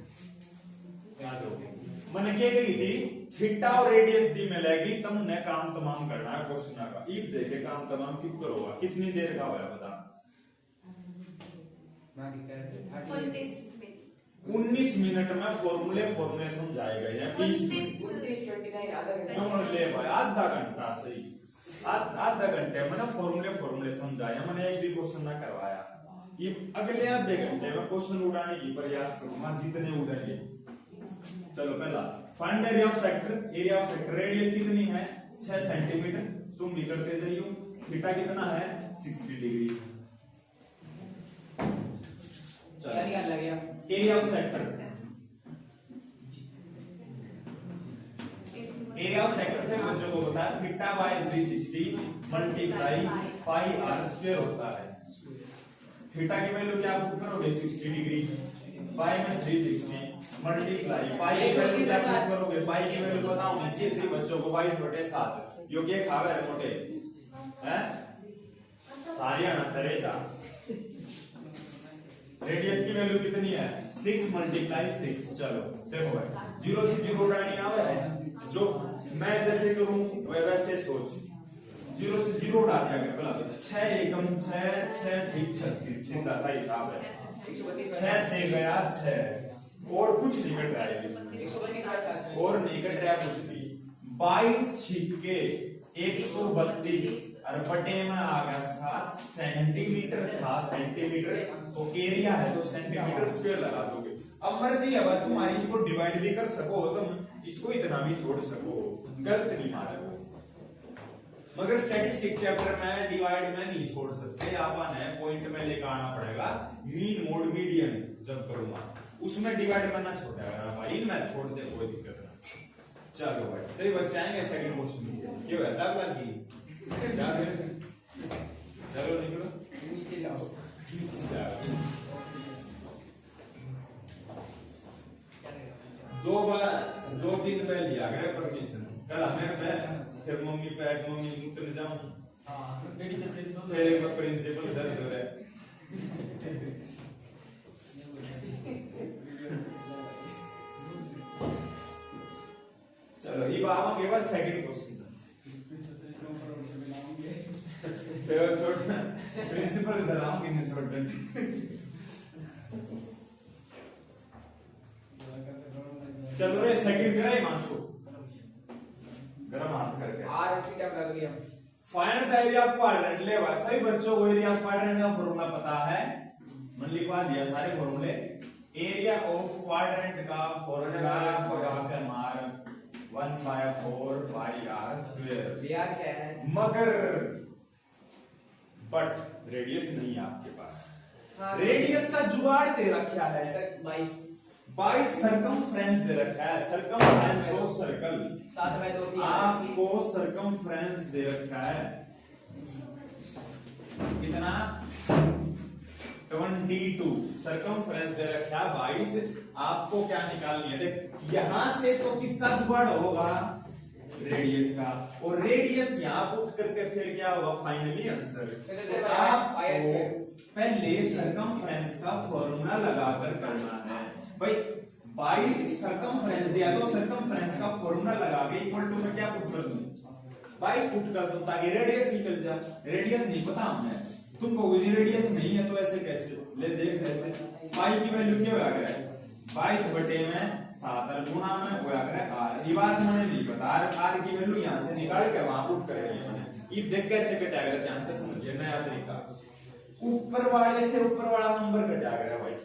याद होगी। मैंने क्या कही थी, थीटा और रेडियस दी मिलेगी तुमने काम तमाम करना है क्वेश्चन का, इब देखे काम तमाम क्यों करोगा, कितनी देर का होया बता, 19 मिनट में फॉर्मूले समझाए गए हैं, 20 ले भाई आधा घंटा सही, आधा घंटे में ना फॉर्मूले समझाया, मैंने एक भी क्वेश्चन ना करवाया, ये अगले आधे घंटे में क्वेश्चन उड़ाने की प्रयास करूंगा जितने उड़ेंगे। चलो पहला find area of sector, area of sector, radius कितनी है 6 सेंटीमीटर, तुम भी करते जाइयो, थीटा कितना है 60 डिग्री, क्या निकाल लग गया area of sector, multiply pi r square होता है। थीटा की वैल्यू क्या पुट करोगे 60 डिग्री, पाई में 360 मल्टीप्लाई पाई की वैल्यू क्या पुट करोगे, पाई की वैल्यू बताओ नीचे से बच्चों को 22/7 यो के खावे है मोटे हैं सारी आना चलेगा। रेडियस की वैल्यू कितनी है 6 मल्टीप्लाई 6। चलो देखो भाई 0 से 0 उड़ानी आवे है, जो मैं जैसे करूं वैसे सोच 0 से 0 उड़ा दिया गया बोला 6 एकम 6 6 36 सीधा सा हिसाब है, 6 से गया 6 और कुछ नहीं कट रहा है इसमें, और नहीं कट रहा कुछ भी। 22 छिक्के 132 और बटे में आ गया 7 सेंटीमीटर था, सेंटीमीटर तो एरिया है तो सेंटीमीटर स्क्वायर लगा दोगे। अब मर्जी है बात तुम्हारी, इसको डिवाइड भी कर सको तुम, इसको इतना भी छोड़ सको, गलत नहीं मानो। मगर स्टैटिस्टिक्स चैप्टर में डिवाइड में नहीं छोड़ सकते, आपन है पॉइंट में लेकर आना पड़ेगा। मीन मोड मीडियन जब करूंगा उसमें डिवाइड करना छोड़ेगा भाई, मैं छोड़ दे कोई दिक्कत नहीं। चलो भाई सही बच्चे आएंगे सेकंड क्वेश्चन क्यों है तब लगी चलो निकलो नीचे जाओ। दो बार 2-3 बार लिया गया परमिशन, कल हमें मैं फिर मम्मी पे मम्मी उतर जाऊं फिर एक प्रिंसिपल सर जो है चलो ये आवांगे बस सेकंड क्वेश्चन छोड़ना प्रिंसिपल सर आऊंगे नहीं छोड़ना। चलो रे सेकंड करा ही मानसो गरम हाथ करके आर की टाइम लग गया। Find the area of quadrant. ले भाई सभी बच्चों को एरिया ऑफ क्वाड्रेंट का फॉर्मूला पता है, मैंने लिखवा दिया सारे फॉर्मूले। एरिया ऑफ क्वाड्रेंट का फॉर्मूला लगा के मार 1/4 पाई आर स्क्वायर। यार क्या है मगर बट रेडियस नहीं है आपके पास। हाँ, रेडियस का जुगाड़ दे रखा है 22 सर्कमफ्रेंस दे रखा है, सर्कमफ्रेंस ऑफ सर्कल 7/2 आपको सर्कमफ्रेंस दे रखा है कितना 22 सर्कमफ्रेंस दे रखा है 22। आपको क्या निकालनी है देख, यहां से तो किसका जुगाड़ होगा रेडियस का, और रेडियस यहां पुट करके फिर क्या होगा फाइनली आंसर। आपको पहले सर्कमफ्रेंस का फॉर्मूला लगाकर करना है भाई। 22 सर्कमफ्रेंस दिया तो सर्कमफ्रेंस का फॉर्मूला लगा के इक्वल टू में क्या पुट कर दूं 22 पुट कर दूं ताकि रेडियस निकल जाए। रेडियस नहीं पता हमें, तुम कहोगे रेडियस नहीं है तो ऐसे कैसे, ले देख ऐसे पाई की वैल्यू क्या आ गया 22/7 और गुणा में होया करे r। ये बात मुझे नहीं पता, r की वैल्यू यहां से निकाल के वहां पुट करेंगे मैंने। ये देख कैसे कटाएगा ध्यान से समझिए, नया तरीका। ऊपर वाले से ऊपर वाला नंबर कटाएगा भाई,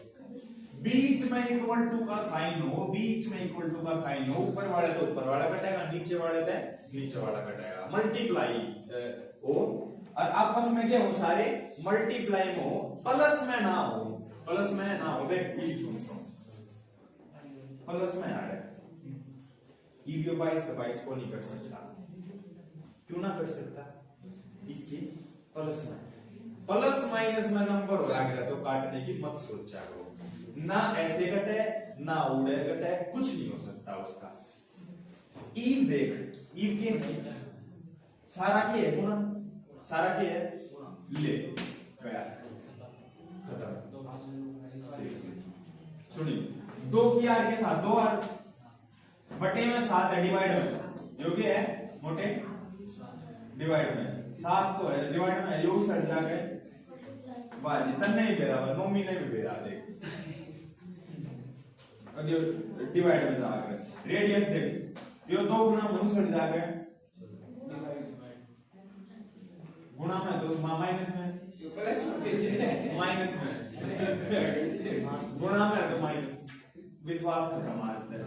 बीच में इक्वल टू का साइन हो, बीच में इक्वल टू का साइन हो, ऊपर वाले तो ऊपर वाला कटेगा, नीचे वाले तो नीचे वाला कटेगा। मल्टीप्लाई हो और आपस में क्या हो सारे मल्टीप्लाई में हो, प्लस में ना हो, प्लस में ना हो। देख सुन प्लस में आ रहा है, ये 22 को नहीं कर सकता, क्यों ना कर सकता, इसकी प्लस में प्लस माइनस में नंबर हो गया तो काटने की मत सोचा करो, ना ऐसे कटे ना उड़े कटे, कुछ नहीं हो सकता उसका। ईव देख, ईव के सारा के है गुणा, सारा के है ले गया खत्म। सुनिए 2 की आर के साथ 2 आर बटे में 7 है, डिवाइड में जो कि है मोटे डिवाइड में 7 तो है, डिवाइड में यो सट जाके बाजी तन्ने ही बेरा है, नोमी ने भी बेरा देख डिवाइड में जाके रेडियस देख यो 2 गुना में सट जाके गुणा में तो माइनस में माइनस में गुणा में तो माइनस। विश्वास कर मास्टर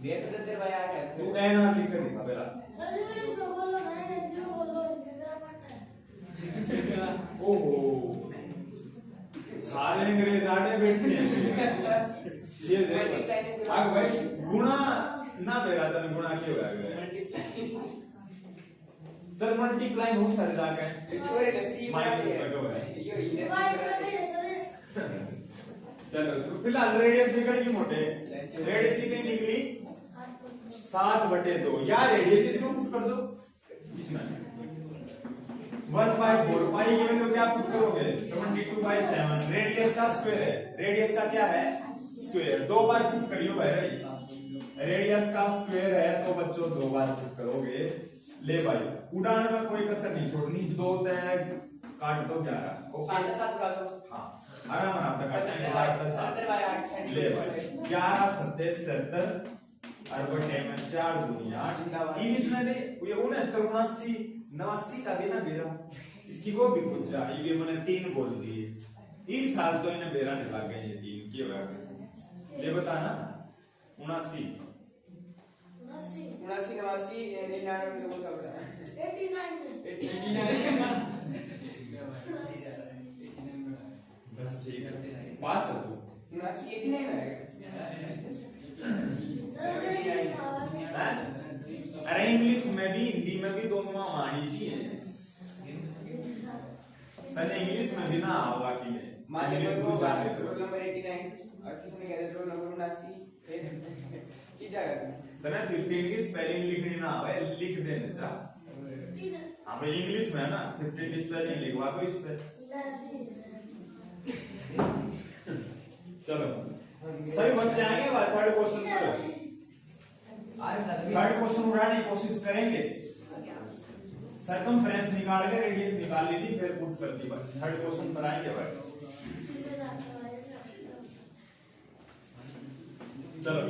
देश से तेरे भाई आ गया तू एन आर लिख कर दिखा बेला सर ये इसमें बोलो मैं जो बोलो मेरा पता है। ओहो सारे अंग्रेज आड़े बैठे हैं ये देख आग भाई गुणा ना बेरा तने गुणा क्यों आ गया चल मल्टीप्लाई बहुत सारे दाग है छोरे ने सी माइनस में कब है यो इने डिवाइड करते हैं सर चलो तो फिलहाल रेडियस निकल गई मोटे रेडियस कितनी निकली 7/2 यार रेडियस इसको पुट कर दो इसमें 1/4 पाई की वैल्यू क्या पुट करोगे 22/7 रेडियस का स्क्वायर है रेडियस का क्या है स्क्वायर दो बार पुट करियो भाई रेडियस का स्क्वायर है तो बच्चों दो बार पुट करोगे ले भाई उड़ान में कोई कसर नहीं छोड़नी दो तय काट दो 11 ओके 7 उड़ा दो हाँ आराम आराम से काटेंगे 7 ले भाई 11 7 77 और बटे में 4 दूनी 8 ये इसमें दे ये 69 79 89 का भी ना बेरा इसकी वो भी कुछ चाहिए ये मैंने 3 बोल दिए इस साल तो इन्हें बेरा नहीं लग गए ये 3 की होगा ये बताना 79 79 99 को सब बता 89 बस ठीक है पास है तू 79 89 में अरे इंग्लिश में भी हिंदी में भी दोनों मानी चाहिए पहले इंग्लिश में भी ना आवा की मान लो इंग्लिश कोई को जाने दो रोल नंबर 89 और किसी ने कह दिया रोल नंबर 79 की जगह तने 15 की स्पेलिंग लिखनी ना आवे लिख देने जा हां भाई इंग्लिश में है ना 15 की स्पेलिंग लिखवा दो इस पे चलो सभी बच्चे आएंगे बाद थर्ड क्वेश्चन पर थर्ड क्वेश्चन उड़ाने की कोशिश करेंगे सरकमफ्रेंस निकाल के रेडियस निकाल ली थी फिर पुट कर दी बस थर्ड क्वेश्चन पर आएंगे भाई चलो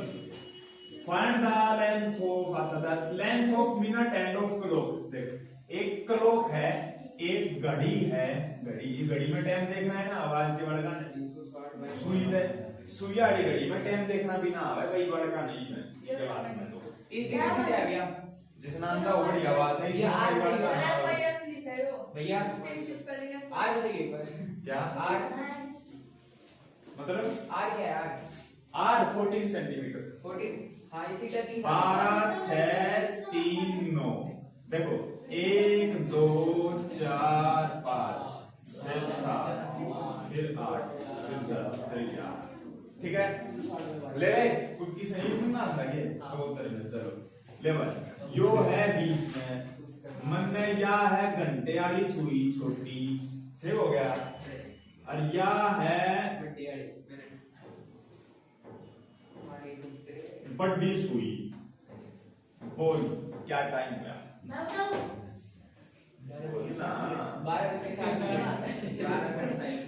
फाइंड द लेंथ ऑफ अच्छा the length of minute end of clock देख एक क्लॉक है एक घड़ी है घड़ी में टाइम देखना है ना आवाज के बड़का सुई है सुई वाली घड़ी में टाइम देखना भी ना आवे भाई बड़का नहीं है ये क्लास में तो इस दिन की है भैया जिसना अंदा वो बढ़िया बात है इसमें कोई बड़का ना आवे। भैया आज बताइए एक बार क्या आज मतलब आज क्या है आर 14 सेंटीमीटर 14 हां ये थीटा 30 12 6 3 9 देखो 1 2 4 5 फिर 7 फिर 8 फिर 10 फिर 11 ठीक है ले रहे कुछ की सही सुनना लगे तो उधर में चलो ले भाई यो है बीच में मन में या है घंटे वाली सुई छोटी ठीक हो गया और या है बड़ी सुई बोल क्या टाइम हुआ मैं बताऊं 12 के साथ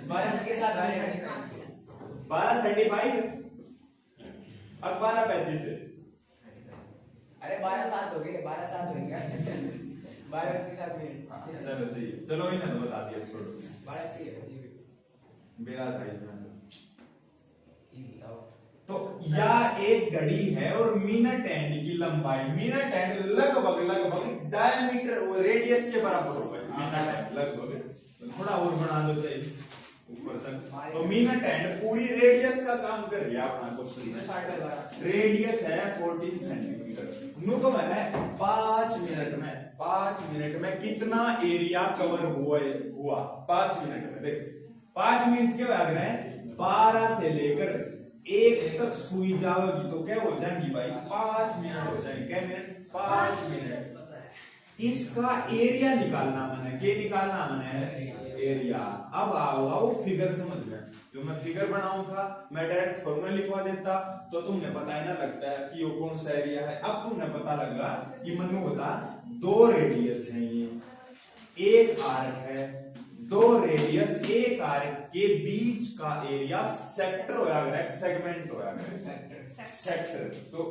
12 के साथ 12:35 अब 12:35 है अरे 12 7 हो गए 12 7 हो गए 12 के साथ मिनट चलो सही है। चलो इन्हें तो बता दिया छोड़ो 12 से ये मेरा था इसमें बताओ तो या एक घड़ी है और मिनट एंड की लंबाई मिनट एंड लगभग डायमीटर वो रेडियस के बराबर होगा मिनट एंड लगभग थोड़ा और बना दो चाहिए ऊपर तक तो मिनट एंड पूरी रेडियस का काम कर रही है अपना क्वेश्चन रेडियस है 14 सेंटीमीटर नुकम है 5 मिनट में कितना एरिया कवर हुआ 5 मिनट में देख 5 मिनट के बाद में 12 से लेकर 1 तक सुई जाओगी तो क्या हो जाएंगी भाई 5 मिनट हो जाएंगे क्या मिनट 5 मिनट इसका एरिया निकालना मैंने क्या निकालना मैंने एरिया अब आओ फिगर समझ में जो मैं फिगर बनाऊं था मैं डायरेक्ट फॉर्मूला लिखवा देता तो तुमने पता ही ना लगता है कि वो कौन सा एरिया है अब तुमने पता लगा कि मनु बता 2 रेडियस है ये एक आर्क है 2 रेडियस एक आर्क के बीच का एरिया सेक्टर होया गया सेगमेंट होया गया सेक्टर तो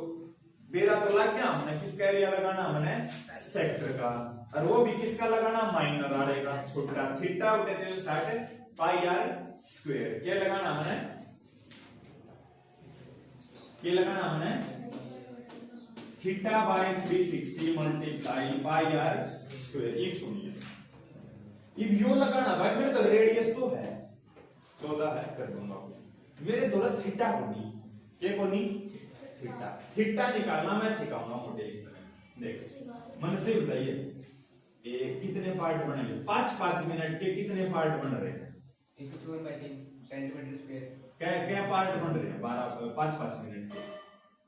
मेरा तो लग गया हमने किसका एरिया लगाना हमने सेक्टर का और वो भी किसका लगाना माइनर आड़े का छोटा थीटा उठे 60 पाई आर स्क्वायर क्या लगाना हमने ये लगाना हमने theta by 360 multiply pi r square ये सुनिए ये यो लगाना भाई मेरे तो रेडियस तो है 14 है कर दूंगा मेरे दो थीटा होनी ये कोनी थीटा थीटा निकालना मैं सिखाऊंगा मोटे देख मन से बताइए कितने पार्ट बनेंगे? 5-5 मिनट के कितने पार्ट बन रहे हैं? 154/3 सेंटीमीटर स्क्वायर। क्या क्या पार्ट बन रहे हैं? 5-5 मिनट के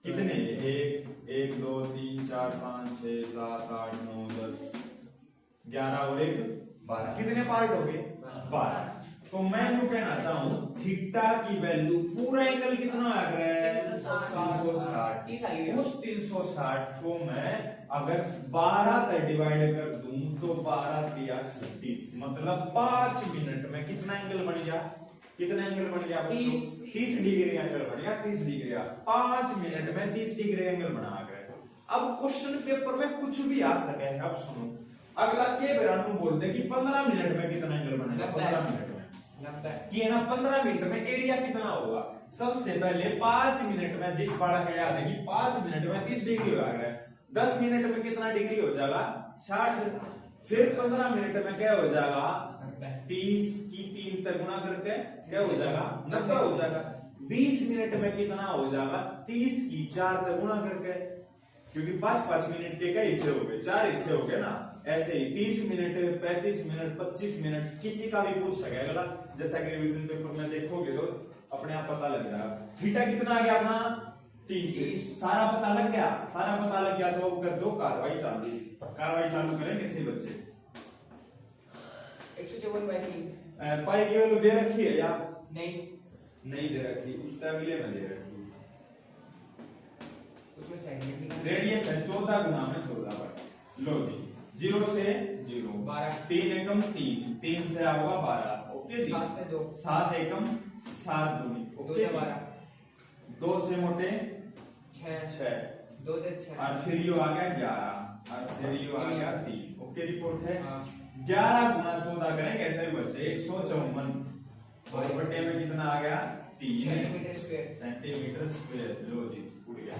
कितने? 1 2 3 4 5 6 7 8 9 10 11 और 1 12। कितने पार्ट हो गए? 12। तो मैं यूं कहना चाहूं थीटा की वैल्यू पूरा एंगल कितना आ रहा है? 360। उस 360 को मैं अगर 12 तक डिवाइड कर दूं तो 12 तिया 36, मतलब 5 मिनट में कितना एंगल बन गया? कितना एंगल बन गया? 30 डिग्री एंगल बन गया। 30 डिग्री 5 मिनट में 30 डिग्री एंगल बना गए। अब क्वेश्चन पेपर में कुछ भी आ सके है। अब सुनो, अगला के बेरानू बोलते कि 15 मिनट में कितना एंगल बनेगा? 15 मिनट में कि ना 15 मिनट में एरिया कितना होगा? सबसे पहले 5 मिनट में जिस बाड़ा का याद है कि 5 मिनट में 30 डिग्री हो रहा है, 10 मिनट में कितना डिग्री हो जाएगा? 60। फिर 15 मिनट में क्या हो जाएगा? 30 की 3 तक गुना करके क्या हो जाएगा? 90 हो जाएगा। 20 मिनट में कितना हो जाएगा? 30 की 4 तक गुना करके, क्योंकि 5-5 मिनट के कई हिस्से हो गए? 4 हिस्से हो गए ना। ऐसे ही 30 मिनट 35 मिनट 25 मिनट किसी का भी पूछ सकेगा, जैसा कि रिवीजन पेपर में देखोगे तो अपने आप पता लग जाएगा। थीटा कितना आ गया अपना? 30। सारा पता लग गया? सारा पता लग गया तो अब कर दो कार्रवाई चालू। कार्रवाई चालू करेंगे सही बच्चे। 154/3 पाई की वैल्यू दे रखी है या नहीं दे रखी? उससे अगले में दे रखी। उसमें सेगमेंट रेडियस है 14 गुना में 14 पर। लो जी, 0 से 0 12 3 एकम 3 से आओगा 12। ओके जी। 7 से 2 7 एकम 7 दूनी। 2 ओके से जी। 12 2 से मोटे 6 2 से 6 और फिर यो आ गया 11 और फिर यो आ गया 3। ओके रिपोर्ट है। हाँ। 11 गुना 14 करें कैसे भी बच्चे? 154 और बटे में कितना आ गया? 3 सेंटीमीटर स्क्वायर। लो जी उड़ गया।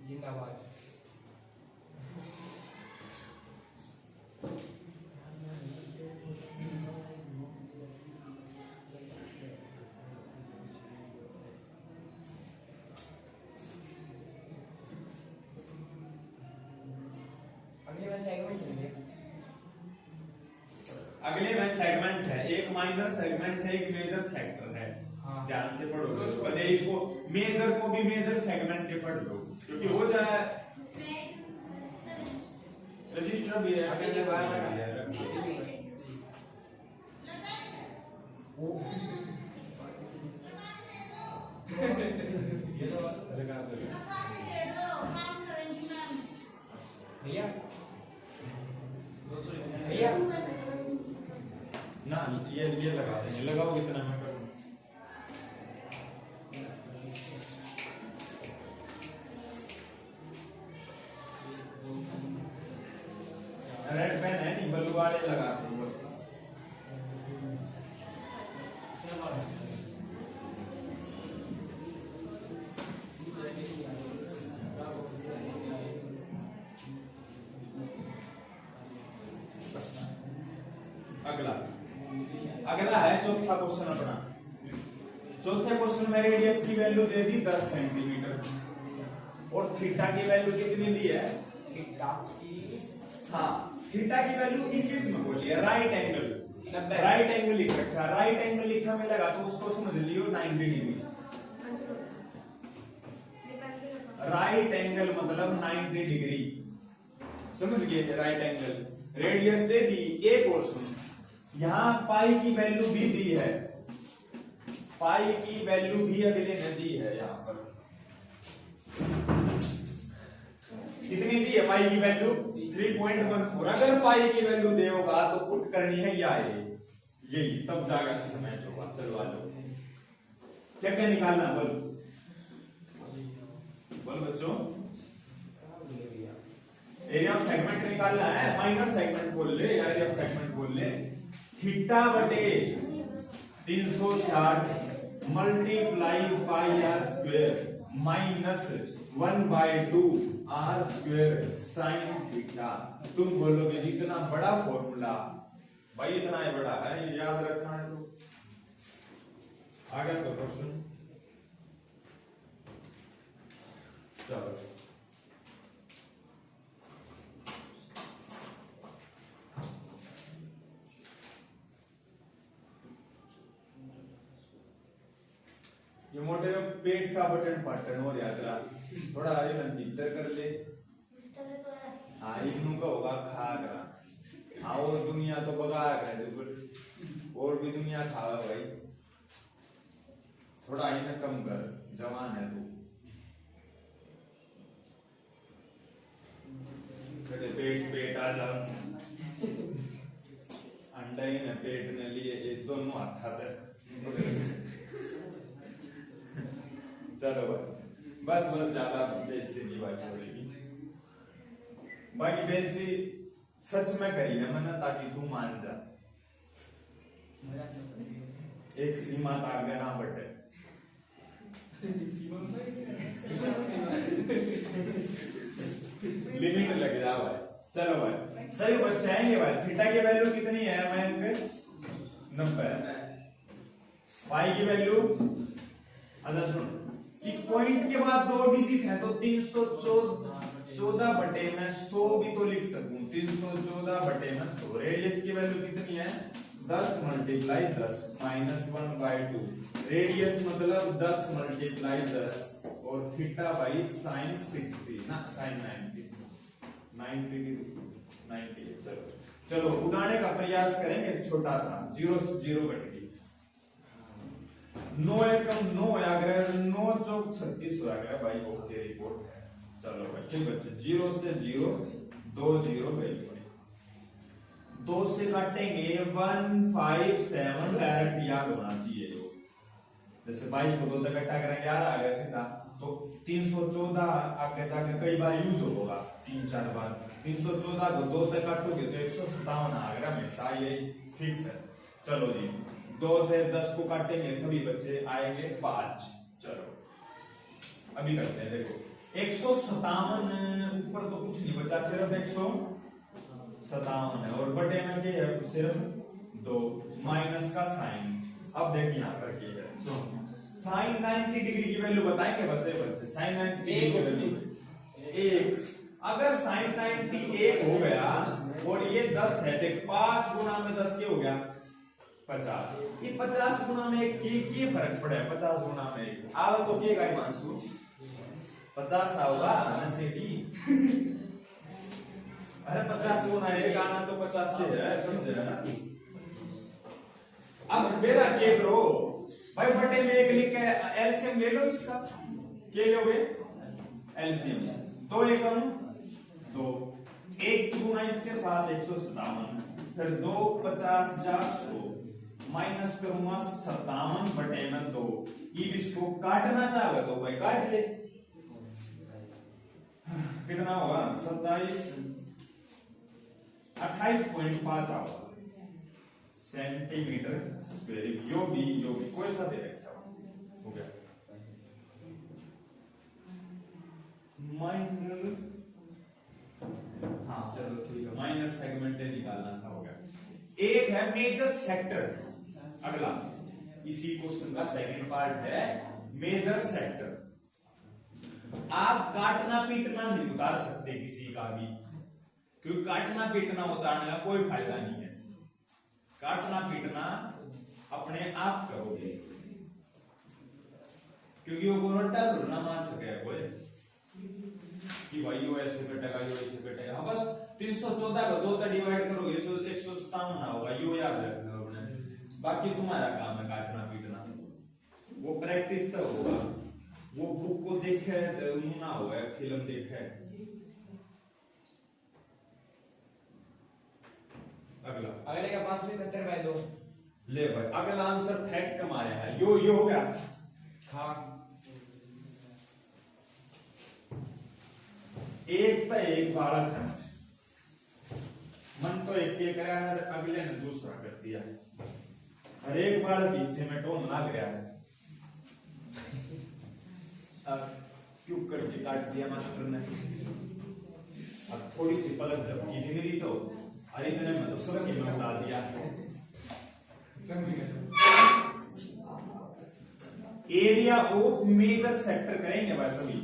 जिंदाबाद। अगले में सेगमेंट है। एक माइनर सेगमेंट है, एक मेजर सेक्टर है। हाँ। ध्यान से पढ़ोगे उसको। पहले इसको मेजर को भी मेजर सेगमेंट के पढ़ लो, क्योंकि हो जाए रजिस्टर भी है, अटेंडेंस भी है। ये तो लगा दो भैया भैया ना, ये लगा देंगे। लगाओ कितना मैं करूं? रेड पेन है नहीं, ब्लू वाले लगा दो। अगला है चौथा क्वेश्चन अपना। चौथे क्वेश्चन में रेडियस की वैल्यू दे दी 10 सेंटीमीटर और थीटा की वैल्यू कितनी दी है? हाँ, थीटा की वैल्यू 21 में बोली है। राइट एंगल, राइट एंगल लिख रखा। राइट एंगल लिखा मिलेगा तो उसको समझ लियो 90 डिग्री। राइट एंगल मतलब 90 डिग्री, समझ गए? Right angle. रेडियस दे दी। एक और सुन, यहां पाई की वैल्यू भी दी है। पाई की वैल्यू भी अगले ने दी है। यहां पर कितनी दी है पाई की वैल्यू? 3.14। अगर पाई की वैल्यू दे होगा तो पुट करनी है या यही, तब जाकर अच्छा मैच होगा। चलो आ जाओ, क्या क्या निकालना? बोल बच्चों। एरिया ऑफ सेगमेंट निकालना है। माइनर सेगमेंट बोल ले या एरिया ऑफ सेगमेंट बोल ले। थीटा बटे 360 multiply pi r square minus 1/2 r square sine theta. तुम बोलोगे जितना बड़ा फॉर्मूला भाई इतना ही बड़ा है, ये याद रखना है। तो आगे तो क्वेश्चन चलो ये मोटे पेट का बटन पाटन और याद रहा थोड़ा आगे ना भीतर कर ले। चले तो है हाँ इन्नू का होगा खा करा। हाँ और दुनिया तो बगा कर और भी दुनिया खावा भाई। थोड़ा ही ना कम कर जवान है तू। पेट पेट आ जा अंडा ही ना पेट ने लिए ये दोनों हाथ आते चलो भाई बस बस ज्यादा बेइज्जती की बात हो रही। बाकी बेइज्जती सच में करी है मैंने ताकि तू मान जा। एक सीमा तक आगे ना बढ़े। लिमिट लग जा भाई। चलो भाई सभी बच्चे आएंगे भाई। थीटा की वैल्यू कितनी है मैं 90 पाई की वैल्यू। अच्छा सुन इस पॉइंट के बाद 2 डिजिट है तो 314 बटे में 100 भी तो लिख सकूं। 314 बटे में 100। रेडियस की वैल्यू कितनी है 10 मल्टीप्लाई 10 -1/2। रेडियस मतलब 10 मल्टीप्लाई 10 और थीटा बाई साइन 60 ना साइन 90 चलो चलो उड़ाने का प्रयास करेंगे छोटा सा 0 से 0 कट गई 9 एकम 9 आग्रह 9 चौक 36 हो गया भाई ओके रिपोर्ट है। चलो भाई सही बच्चे 0 से 0 2 0 गई 2 से काटेंगे 157 डायरेक्ट याद होना चाहिए जो जैसे 22 को 2 तक इकट्ठा करेंगे यार आ गया सीधा तो 314 आगे जाके कई बार यूज होगा 3-4 बार। 314 को 2 तक काटोगे तो 157 आ गया हमेशा ये फिक्स है। चलो जी 2 से 10 को काटेंगे सभी बच्चे आएंगे 5। चलो अभी करते हैं देखो 157 ऊपर तो कुछ नहीं बचा सिर्फ 157 है और बटे में क्या है सिर्फ 2 माइनस का साइन। अब देख यहाँ पर क्या है साइन 90 डिग्री की वैल्यू बताएंगे बस ये बच्चे साइन 90 डिग्री की वैल्यू 1। अगर साइन 90 1 हो गया और ये 10 है देख 5 गुना में 10 क्या हो गया 50। ये 50 गुना में 1 की फर्क पड़ा है 50 गुना में 1 आव तो क्या गाइड मानसू 50 होगा नशे की। अरे 50 गुना 1 आना तो 50 से है समझे ना। अब मेरा के ब्रो भाई बटे में 1 लिख के एलसीएम ले लो इसका क्या लोगे एलसीएम 2 एकम 2 1 गुना इसके साथ 157 फिर 2 50 400 माइनस करूंगा 57 बटे में 2। ये इसको काटना चाहे तो भाई काट ले कितना होगा 28.5 होगा सेंटीमीटर स्क्वायर। यो भी कोई सा दे रखा हो गया माइनर। हाँ चलो ठीक है माइनर सेगमेंट निकालना था हो गया। एक है मेजर सेक्टर। अगला इसी क्वेश्चन का सेकंड पार्ट है मेजर सेक्टर। आप काटना पीटना नहीं उतार सकते किसी का भी क्योंकि काटना पीटना उतारने का कोई फायदा नहीं है। काटना पीटना अपने आप करोगे क्योंकि वो रट्टा ना मार सके कोई कि भाई यो ऐसे कटेगा यो ऐसे कटेगा। हाँ बस 314 को 2 तक डिवाइड करोगे 157 ना होगा यो याद रखना अपने। बाकी तुम्हारा काम है काटना पीटना वो प्रैक्टिस तो होगा वो बुक को देखे ना होगा फिल्म देखे। अगला अगले का 571/2 ले भाई अगला आंसर फैक्ट कम आया है यो हो गया। हाँ एक तो एक बालक है मन तो एक करा है अगले ने दूसरा कर दिया और एक बालक हिस्से में टोन लग गया है। अब क्यों करके काट दिया मास्टर ने। अब थोड़ी सी पलक झपकी थी मेरी तो अरे इतने में तो सब की में उड़ा दिया। एरिया ऑफ मेजर सेक्टर करेंगे भाई सभी।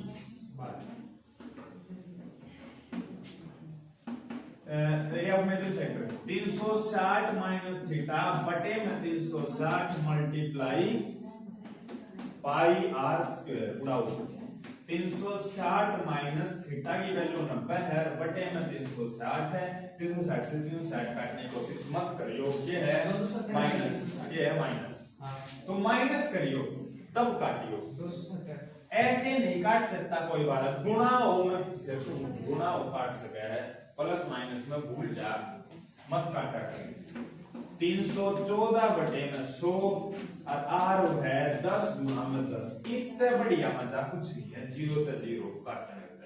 Area of major sector 360 minus theta बटे में 360 मल्टीप्लाई पाई आर स्क्वायर उड़ाओ 360 माइनस थीटा की वैल्यू 90 है बटे में 360 है 360 से 360 काटने की कोशिश मत करियो ये है माइनस ये है माइनस तो माइनस करियो तब काटियो 270 ऐसे नहीं काट सकता कोई बात गुणा हो में देखो गुणा हो काट सके है प्लस माइनस में भूल जा मत काटा कर 314 बटे में 100 और आर है 10 गुना में 10 इससे बढ़िया मजा कुछ नहीं है 0 से 0 काटने लगता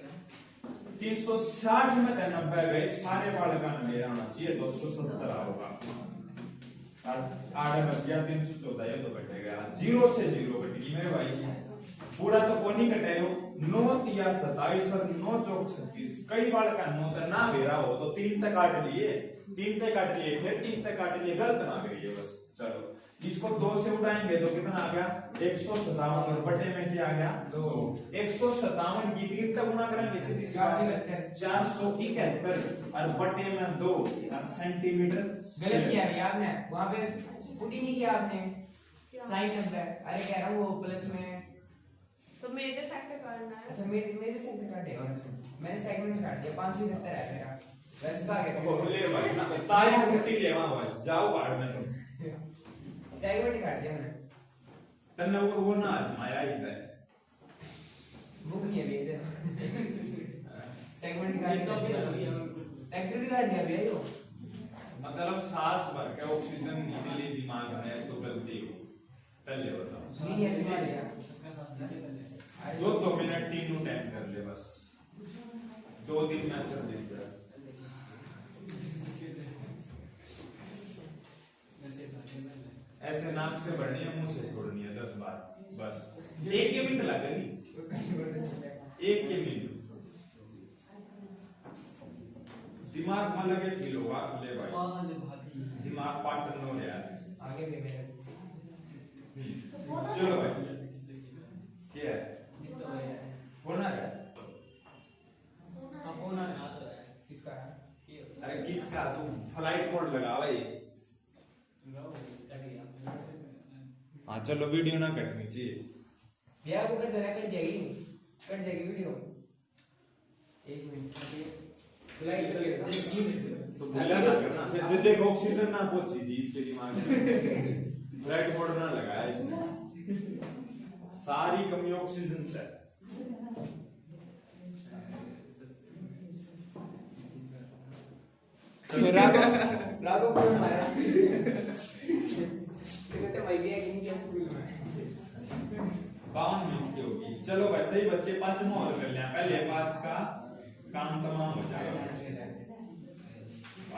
360 में 90 गए सारे वाले का मेरा होना चाहिए 270 होगा और आगे बच गया 314 ये तो कटेगा 0 से 0 कटेगी मेरे भाई पूरा तो कोई नहीं कटेगा 9 या 27 और 9 चौक 36 कई बार का 9 तो ना मेरा हो तो 3 तक काट लिए 3 तक काट लिए फिर 3 तक काट लिए गलत ना करिए बस चलो इसको 2 से उठाएंगे तो कितना आ गया 157 और बटे में क्या आ गया 2 157 की 3 तक गुना करेंगे सीधी सी बात 471 और बटे में 2 और सेंटीमीटर गलत किया है आपने वहां पे पुट ही नहीं किया आपने साइन नंबर अरे कह रहा हूं वो प्लस में तो मेजर सेक्टर करना है अच्छा मेरे सेक्टर काटेगा मैंने सेगमेंट काट दिया 570 है मेरा वैसे का है ओ ले भाई ना तारी मुट्ठी ले वहां भाई जाओ बाहर में तुम सेगमेंट काट दिया मैंने तन्ने वो ना आजमाया ही है बुक नहीं है मेरे सेगमेंट काट दिया सेक्टर काट दिया भैया यो मतलब सांस भर के ऑक्सीजन निकली दिमाग में तो गलती हो पहले बताओ नहीं है तुम्हारे यार 2 मिनट 3 टाइम कर ले बस 2 दिन में सर दिन का ऐसे नाक से भरनी है मुंह से छोड़नी है 10 बार बस एक के मिनट लगेगी एक के मिनट दिमाग में लगे फील होगा ले भाई दिमाग पार्टनर हो गया आगे भी मेरे चलो भाई क्या है होना है किसका अरे किसका तुम फ्लाइट मोड लगा भाई हाँ चलो वीडियो ना कटनी चाहिए भैया वो कट जाएगी वीडियो 1 मिनट फ्लाइट तो भूला ना करना फिर देखो ऑक्सीजन ना पहुंची थी इसके दिमाग में फ्लाइट मोड ना लगाया इसने सारी कमी ऑक्सीजन से राघव को मारा कहते भाई भैया कि नहीं क्या स्कूल में 52 मिनट की होगी चलो वैसे ही बच्चे 5 में और कर लिया पहले 5 का काम तमाम हो जाएगा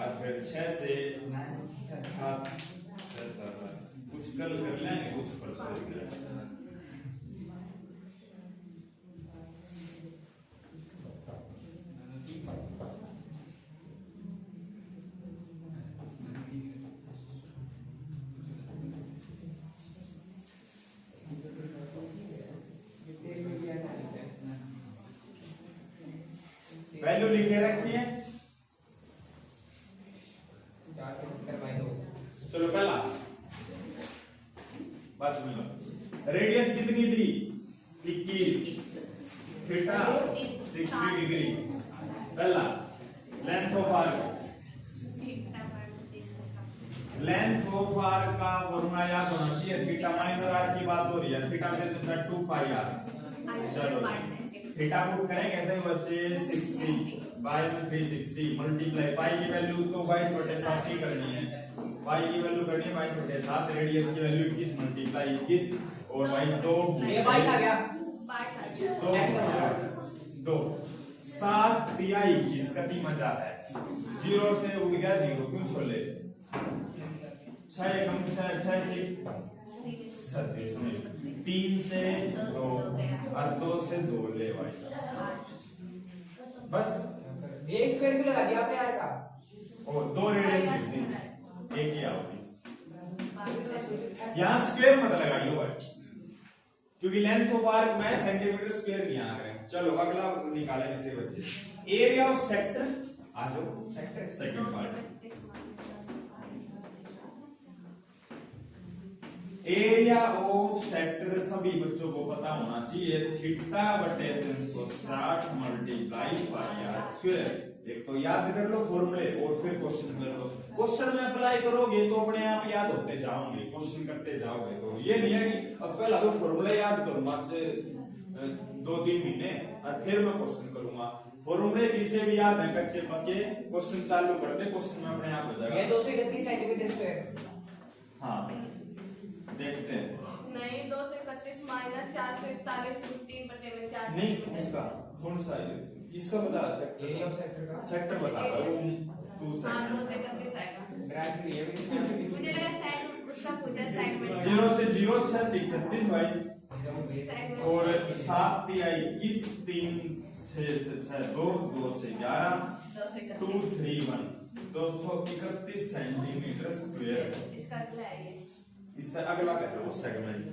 आज फिर 6 से 7 कुछ कल कर लेंगे कुछ परसों कर लेंगे वैल्यू लिखे रखिए चलो पहला बस मिलो रेडियस कितनी थी 21 थीटा 60 डिग्री पहला लेंथ ऑफ आर्क का फॉर्मूला याद होना चाहिए थीटा माइनस आर की बात हो रही है थीटा से तो 2 पाई आर चलो थीटा पुट करें कैसे बच्चे 60 बाय में 360 मल्टीप्लाई पाई की वैल्यू तो 22/7 ही करनी है पाई की वैल्यू करनी है 22/7 रेडियस की वैल्यू 21 मल्टीप्लाई 21 और बाई 2 ये 22 आ गया 2 7 दिया 21 का की मजा है 0 से उड़ गया 0 क्यों छोले 6 कम 6 36 3 से 2 और 2 से 2 ले भाई बस ये स्क्वायर क्यों लगा दिया आपने यार का और 2 रेडियस कितनी एक ही आओगी यहाँ स्क्वायर मत लगाइयो भाई क्योंकि लेंथ ऑफ आर्क में सेंटीमीटर स्क्वायर नहीं आ रहे चलो अगला निकालें इसे बच्चे एरिया ऑफ सेक्टर आ जाओ sector second part area of sector सभी बच्चों को पता होना चाहिए, थीटा बटे 360 मल्टीप्लाई पाई आर स्क्वायर। एक तो याद कर लो फॉर्मूले और फिर क्वेश्चन कर लो। क्वेश्चन में अप्लाई करोगे तो अपने आप याद होते जाओगे, क्वेश्चन करते जाओगे। तो ये नहीं है कि अब पहला तो फॉर्मूला याद करूंगा 2-3 महीने और फिर मैं क्वेश्चन करूंगा। फॉर्मूले जिसे भी याद है कच्चे पक्के, क्वेश्चन चालू कर दे, क्वेश्चन में अपने आप हो जाएगा। ये 231 सेंटीमीटर स्क्वायर। हाँ देखते हैं। नहीं 231 माइनस 441 रूट 3 बटे में 4 नहीं इसका कौन सा है? इसका बता सकते एरिया ऑफ सेक्टर का सेक्टर बता रहा हूं तू हाँ सेक्टर 231 आएगा। ग्राफ ये भी मुझे लगा सेगमेंट उसका पूछा सेगमेंट 0 से 0 6 से 36 भाई सेगमेंट और 7 3 21 3 6 से 6 2 2 से 11 2 3 1 231 सेंटीमीटर स्क्वायर। इसका अगला है ये। इससे अगला कर लो सेगमेंट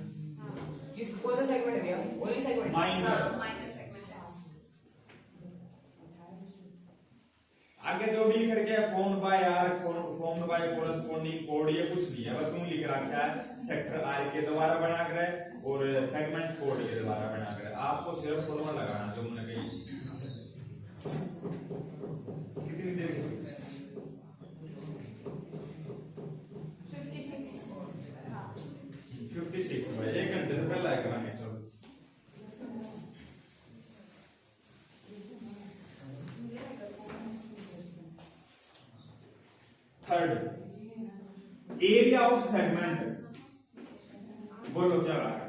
किस कौन सा सेगमेंट है भैया? Only segment minor. Minus segment है। आगे जो भी लिख रखे हैं formed by r, formed by corresponding कोड, ये कुछ नहीं है, बस यूं लिख रखा है सेक्टर आर के द्वारा बना कर है और सेगमेंट कोड के द्वारा बना कर है। आपको सिर्फ फॉर्मूला लगाना जो मैंने कही। कितनी देर की 56 भाई 1 घंटे से पहले कराएंगे। चलो थर्ड एरिया ऑफ सेगमेंट, बोलो क्या रहा है?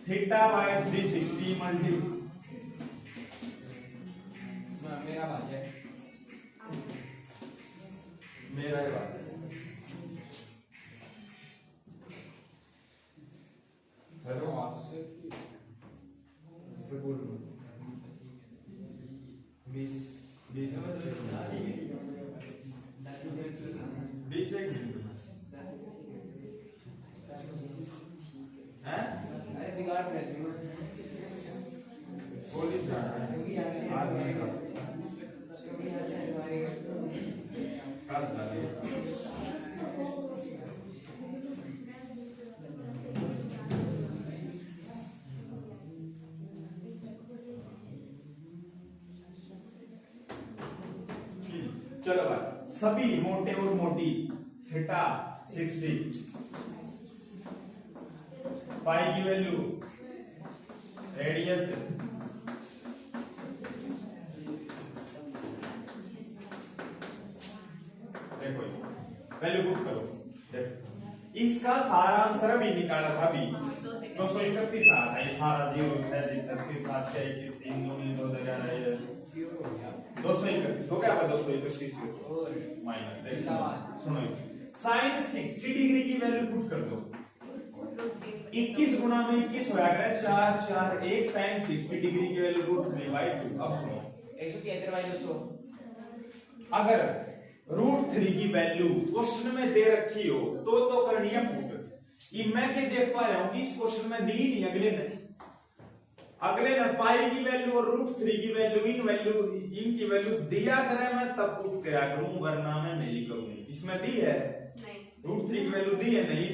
थीटा बाय 360 मल्टीप्लाई मेरा भाई है, मेरा ही बात है। हेलो से बोल 20 20 समझ रहे हो? 20 एक हैं? अरे बिगाड़ रहे थे बोल ही जा रहा है आज नहीं जा सकता, कल जाने। चलो भाई सभी मोटे और मोटी थीटा 60, पाई की वैल्यू, रेडियस देखो वैल्यू पुट करो। देखो इसका सारा आंसर अभी निकाला था अभी 231 आता है, ये सारा 0 6 36 7 6 21 3 2 2 11 231 हो गया। 231 माइनस देखो सुनो, साइन 60 डिग्री की वैल्यू पुट कर दो। 21 गुना में 21 होया करे 4 4 1 साइन 60 डिग्री की वैल्यू रूट 3/2। अब सुनो 173/200 अगर रूट 3 की वैल्यू क्वेश्चन में दे रखी हो तो करनी है पुट। ये मैं क्या देख पा रहा हूं कि इस क्वेश्चन में दी नहीं, अगले ने पाई की वैल्यू और रूट 3 की वैल्यू इनकी वैल्यू दिया करे मैं तब पुट करा करूं, वरना मैं नहीं करूंगी। इसमें दी है रूट 3 की वैल्यू दी है, नहीं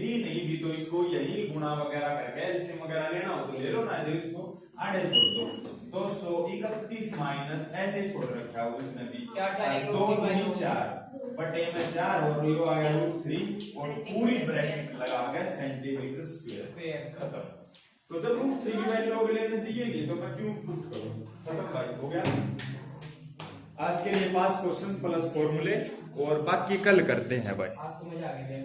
दी तो इसको यही गुणा वगैरह करके एलसीएम वगैरह लेना हो तो ले लो, ना तो इसको आड़े छोड़ दो। 231 माइनस ऐसे ही छोड़ रखा है उसने भी 2 3 4 बटे में 4 और यो आ गया रूट 3 और पूरी ब्रैकेट लगा के सेंटीमीटर स्क्वायर खत्म। तो जब रूट 3 की वैल्यू अगले ने दिएगी तो मैं क्यों पुट करूं? खत्म भाई, हो गया। आज के लिए 5 क्वेश्चन प्लस फॉर्मूले और बाकी कल करते हैं भाई। आज तो मजा आ गया।